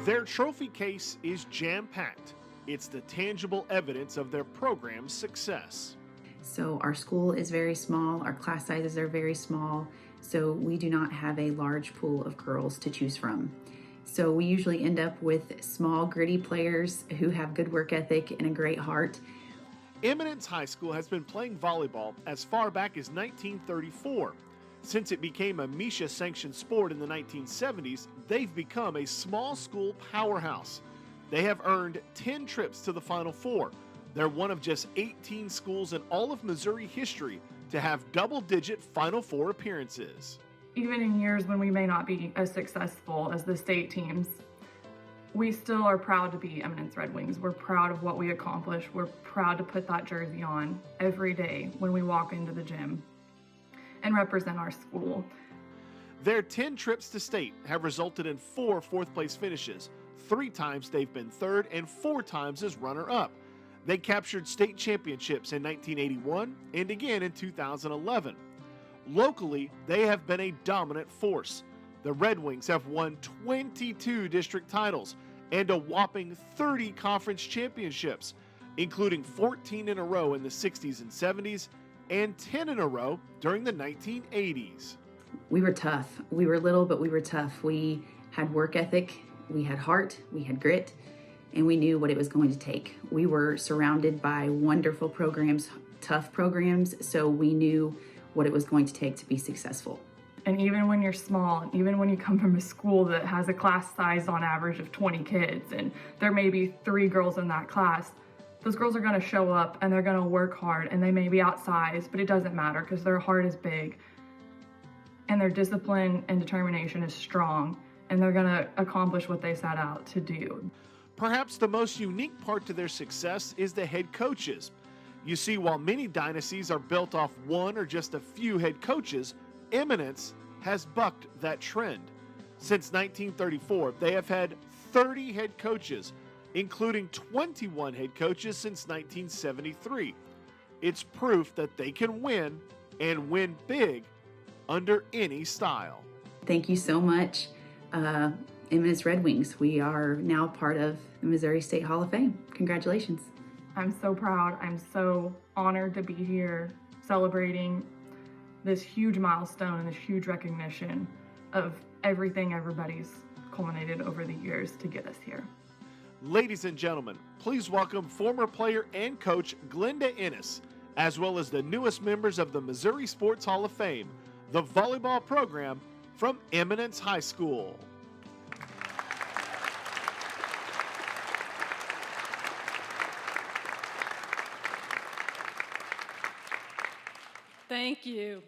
Their trophy case is jam-packed. It's the tangible evidence of their program's success. So our school is very small, our class sizes are very small, so we do not have a large pool of girls to choose from. So we usually end up with small, gritty players who have good work ethic and a great heart. Eminence High School has been playing volleyball as far back as 1934. Since it became a MISHA-sanctioned sport in the 1970s, they've become a small school powerhouse. They have earned 10 trips to the Final Four. They're one of just 18 schools in all of Missouri history to have double-digit Final Four appearances. Even in years when we may not be as successful as the state teams, we still are proud to be Eminence Red Wings. We're proud of what we accomplish. We're proud to put that jersey on every day when we walk into the gym and represent our school. Their 10 trips to state have resulted in 4 fourth-place finishes. 3 times they've been third and 4 times as runner-up. They captured state championships in 1981 and again in 2011. Locally, they have been a dominant force. The Red Wings have won 22 district titles and a whopping 30 conference championships, including 14 in a row in the 60s and 70s and 10 in a row during the 1980s. We were tough. We were little, but we were tough. We had work ethic, we had heart, we had grit, and we knew what it was going to take. We were surrounded by wonderful programs, tough programs, so we knew what it was going to take to be successful. And even when you're small, and even when you come from a school that has a class size on average of 20 kids, and there may be 3 girls in that class, those girls are gonna show up and they're gonna work hard, and they may be outsized, but it doesn't matter because their heart is big and their discipline and determination is strong, and they're gonna accomplish what they set out to do. Perhaps the most unique part to their success is the head coaches. You see, while many dynasties are built off one or just a few head coaches, Eminence has bucked that trend. Since 1934, they have had 30 head coaches, including 21 head coaches since 1973. It's proof that they can win, and win big, under any style. Thank you so much, Eminence Red Wings. We are now part of the Missouri State Hall of Fame. Congratulations. I'm so proud. I'm so honored to be here celebrating this huge milestone and this huge recognition of everything everybody's culminated over the years to get us here. Ladies and gentlemen, please welcome former player and coach Glenda Ennis, as well as the newest members of the Missouri Sports Hall of Fame, the volleyball program from Eminence High School. Thank you.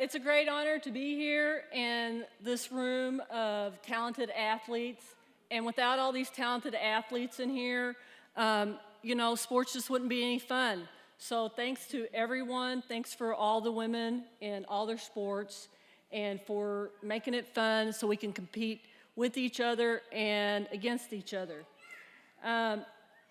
It's a great honor to be here in this room of talented athletes. And without all these talented athletes in here, sports just wouldn't be any fun. So thanks to everyone. Thanks for all the women in all their sports and for making it fun so we can compete with each other and against each other.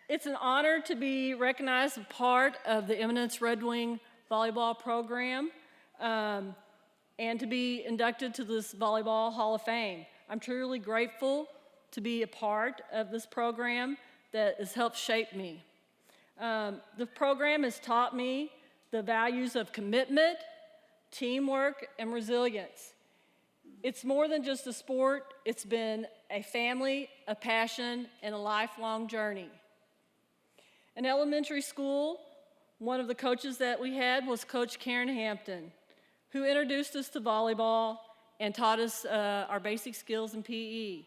It's an honor to be recognized as part of the Eminence Red Wing volleyball program and to be inducted to this Volleyball Hall of Fame. I'm truly grateful to be a part of this program that has helped shape me. The program has taught me the values of commitment, teamwork, and resilience. It's more than just a sport. It's been a family, a passion, and a lifelong journey. In elementary school, one of the coaches that we had was Coach Karen Hampton, who introduced us to volleyball and taught us our basic skills in PE.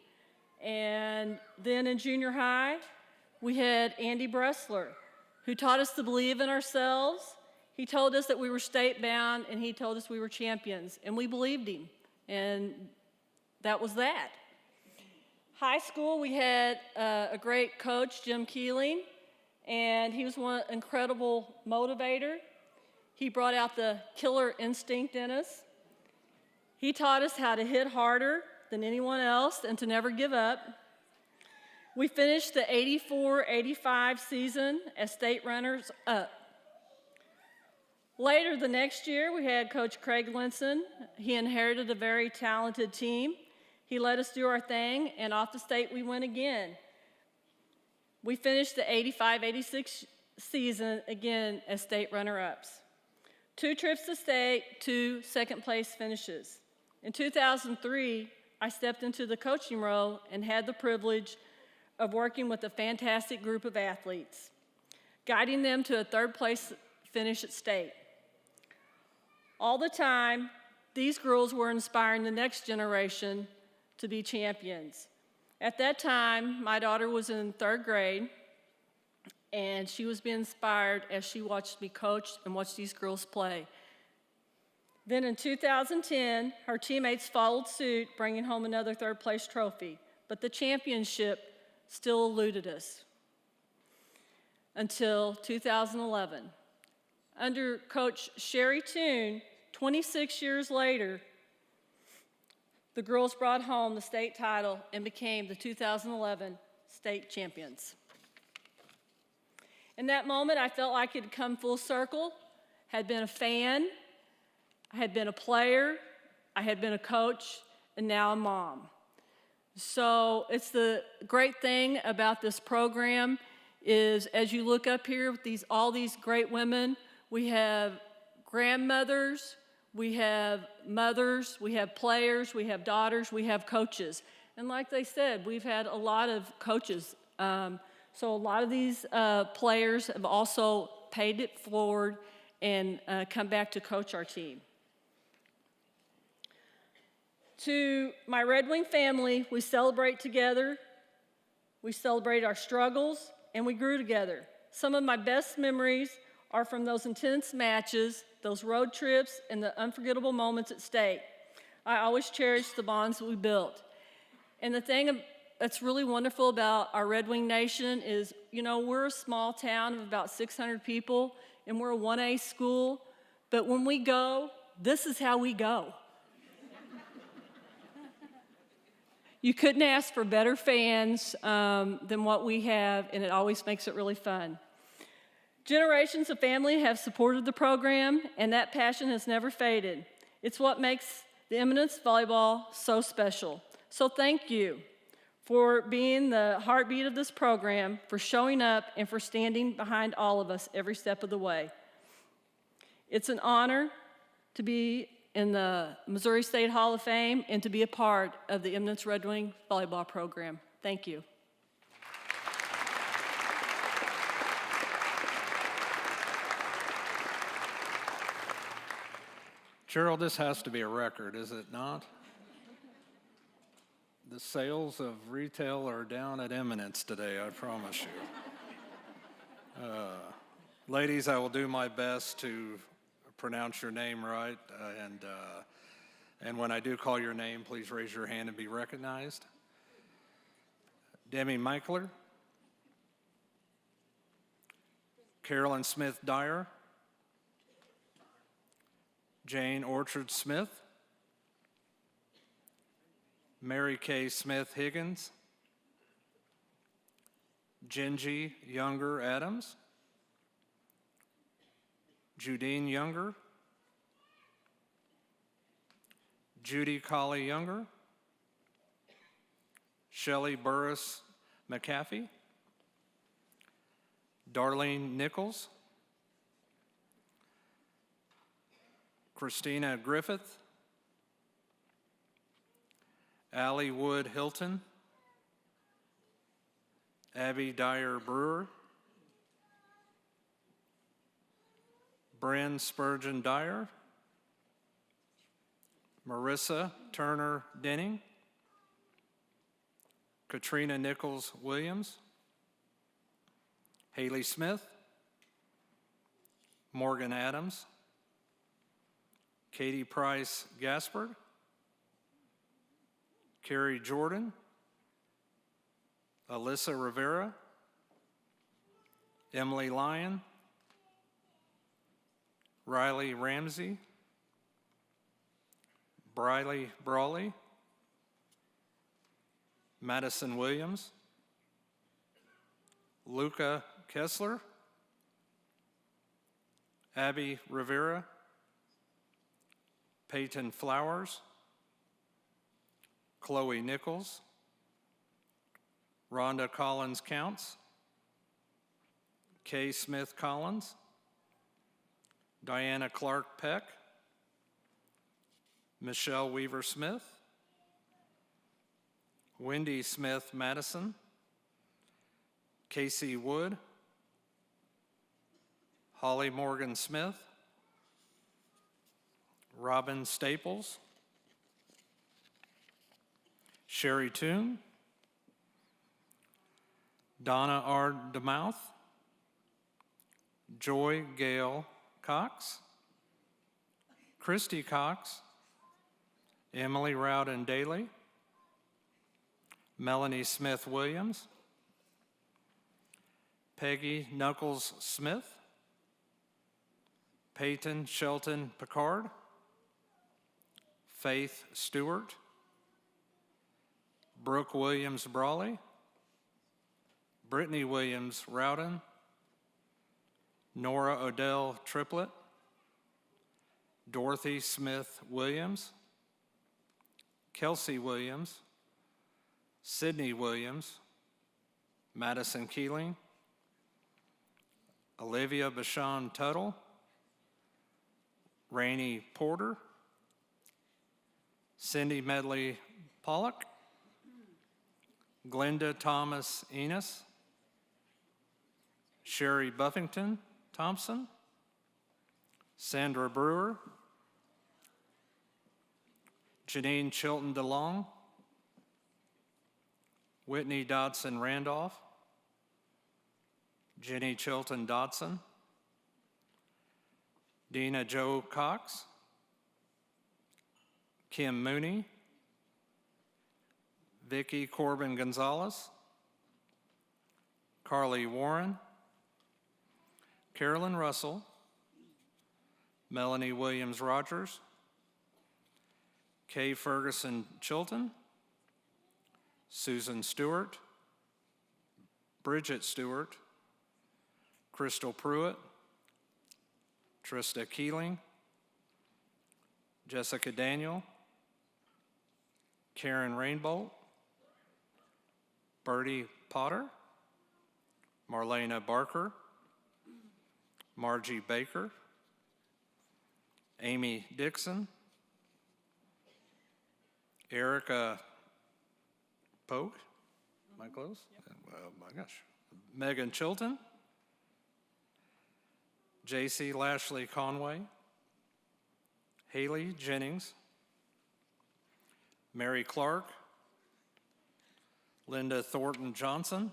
And then in junior high, we had Andy Bressler, who taught us to believe in ourselves. He told us that we were state-bound, and he told us we were champions, and we believed him, and that was that. High school, we had a great coach, Jim Keeling, and he was one incredible motivator. He brought out the killer instinct in us. He taught us how to hit harder than anyone else and to never give up. We finished the 84-85 season as state runners-up. Later the next year, we had Coach Craig Linson. He inherited a very talented team. He let us do our thing, and off the state we went again. We finished the 85-86 season again as state runner-ups. 2 trips to state, 2 second-place finishes. In 2003, I stepped into the coaching role and had the privilege of working with a fantastic group of athletes, guiding them to a 3rd-place finish at state. All the time, these girls were inspiring the next generation to be champions. At that time, my daughter was in 3rd grade, and she was being inspired as she watched me coach and watch these girls play. Then in 2010, her teammates followed suit, bringing home another 3rd-place trophy, but the championship still eluded us until 2011. Under Coach Sherry Toone, 26 years later, the girls brought home the state title and became the 2011 state champions. In that moment, I felt like it had come full circle, had been a fan, I had been a player, I had been a coach, and now a mom. So it's the great thing about this program is as you look up here with all these great women, we have grandmothers, we have mothers, we have players, we have daughters, we have coaches. And like they said, we've had a lot of coaches. So a lot of these players have also paid it forward and come back to coach our team. To my Red Wing family, we celebrate together, we celebrate our struggles, and we grew together. Some of my best memories are from those intense matches, those road trips, and the unforgettable moments at state. I always cherish the bonds that we built. And the thing that's really wonderful about our Red Wing Nation is, you know, we're a small town of about 600 people, and we're a 1A school, but when we go, this is how we go. You couldn't ask for better fans than what we have, and it always makes it really fun. Generations of family have supported the program, and that passion has never faded. It's what makes the Eminence Volleyball so special. So thank you for being the heartbeat of this program, for showing up, and for standing behind all of us every step of the way. It's an honor to be in the Missouri State Hall of Fame and to be a part of the Eminence Red Wing Volleyball program. Thank you. Cheryl, this has to be a record, is it not? The sales of retail are down at Eminence today, I promise you. Ladies, I will do my best to pronounce your name right, and when I do call your name, please raise your hand and be recognized. Demi Michler, Carolyn Smith Dyer, Jane Orchard Smith, Mary Kay Smith Higgins, Gingy Younger Adams, Judine Younger, Judy Colley Younger, Shelley Burris McAfee, Darlene Nichols, Christina Griffith, Allie Wood Hilton, Abby Dyer Brewer, Bryn Spurgeon Dyer, Marissa Turner Denning, Katrina Nichols Williams, Haley Smith, Morgan Adams, Katie Price Gaspard, Carrie Jordan, Alyssa Rivera, Emily Lyon, Riley Ramsey, Briley Brawley, Madison Williams, Luca Kessler, Abby Rivera, Peyton Flowers, Chloe Nichols, Rhonda Collins Counts, Kay Smith Collins, Diana Clark Peck, Michelle Weaver Smith, Wendy Smith Madison, Casey Wood, Holly Morgan Smith, Robin Staples, Sherry Toon, Donna R. DeMouth, Joy Gale Cox, Christy Cox, Emily Rowden Daly, Melanie Smith Williams, Peggy Knuckles Smith, Peyton Shelton Picard, Faith Stewart, Brooke Williams Brawley, Brittany Williams Rowden, Nora Odell Triplett, Dorothy Smith Williams, Kelsey Williams, Sydney Williams, Madison Keeling, Olivia Bashan Tuttle, Rainey Porter, Cindy Medley Pollock, Glenda Thomas Enos, Sherry Buffington Thompson, Sandra Brewer, Janine Chilton DeLong, Whitney Dodson Randolph, Jenny Chilton Dodson, Dina Jo Cox, Kim Mooney, Vicki Corbin Gonzalez, Carly Warren, Carolyn Russell, Melanie Williams Rogers, Kay Ferguson Chilton, Susan Stewart, Bridget Stewart, Crystal Pruitt, Trista Keeling, Jessica Daniel, Karen Rainbolt, Bertie Potter, Marlena Barker, Margie Baker, Amy Dixon, Erica Polk, am I close? Oh my gosh. Megan Chilton, J.C. Lashley Conway, Haley Jennings, Mary Clark, Linda Thornton Johnson,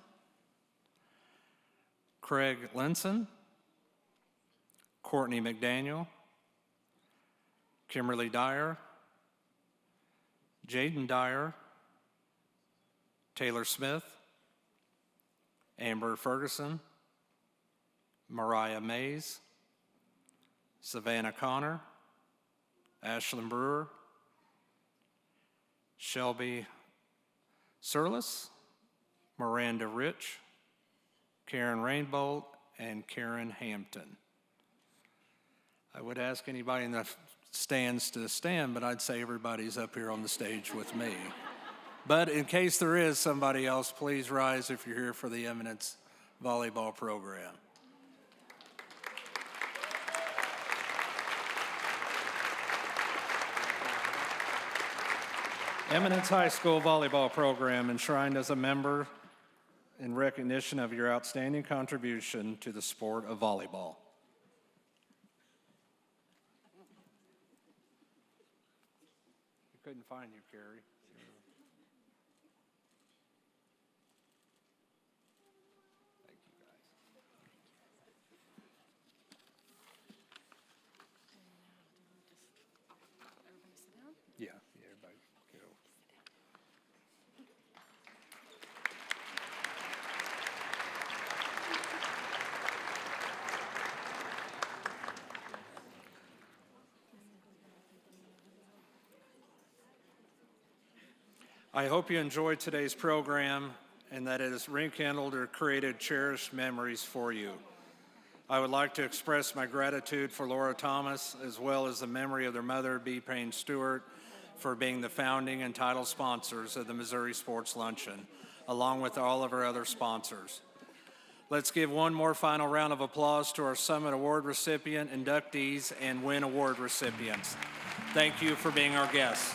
Craig Linson, Courtney McDaniel, Kimberly Dyer, Jaden Dyer, Taylor Smith, Amber Ferguson, Mariah Mays, Savannah Connor, Ashlyn Brewer, Shelby Surlis, Miranda Rich, Karen Rainbolt, and Karen Hampton. I would ask anybody in the stands to stand, but I'd say everybody's up here on the stage with me. But in case there is somebody else, please rise if you're here for the Eminence volleyball program. Eminence High School volleyball program, enshrined as a member in recognition of your outstanding contribution to the sport of volleyball. I couldn't find you, Carrie. Thank you, guys. Yeah, everybody go. I hope you enjoyed today's program and that it has rekindled or created cherished memories for you. I would like to express my gratitude for Laura Thomas, as well as the memory of their mother, B. Payne-Stewart, for being the founding and title sponsors of the Missouri Sports Luncheon, along with all of our other sponsors. Let's give one more final round of applause to our Summit Award recipient, inductees, and WIN Award recipients. Thank you for being our guests.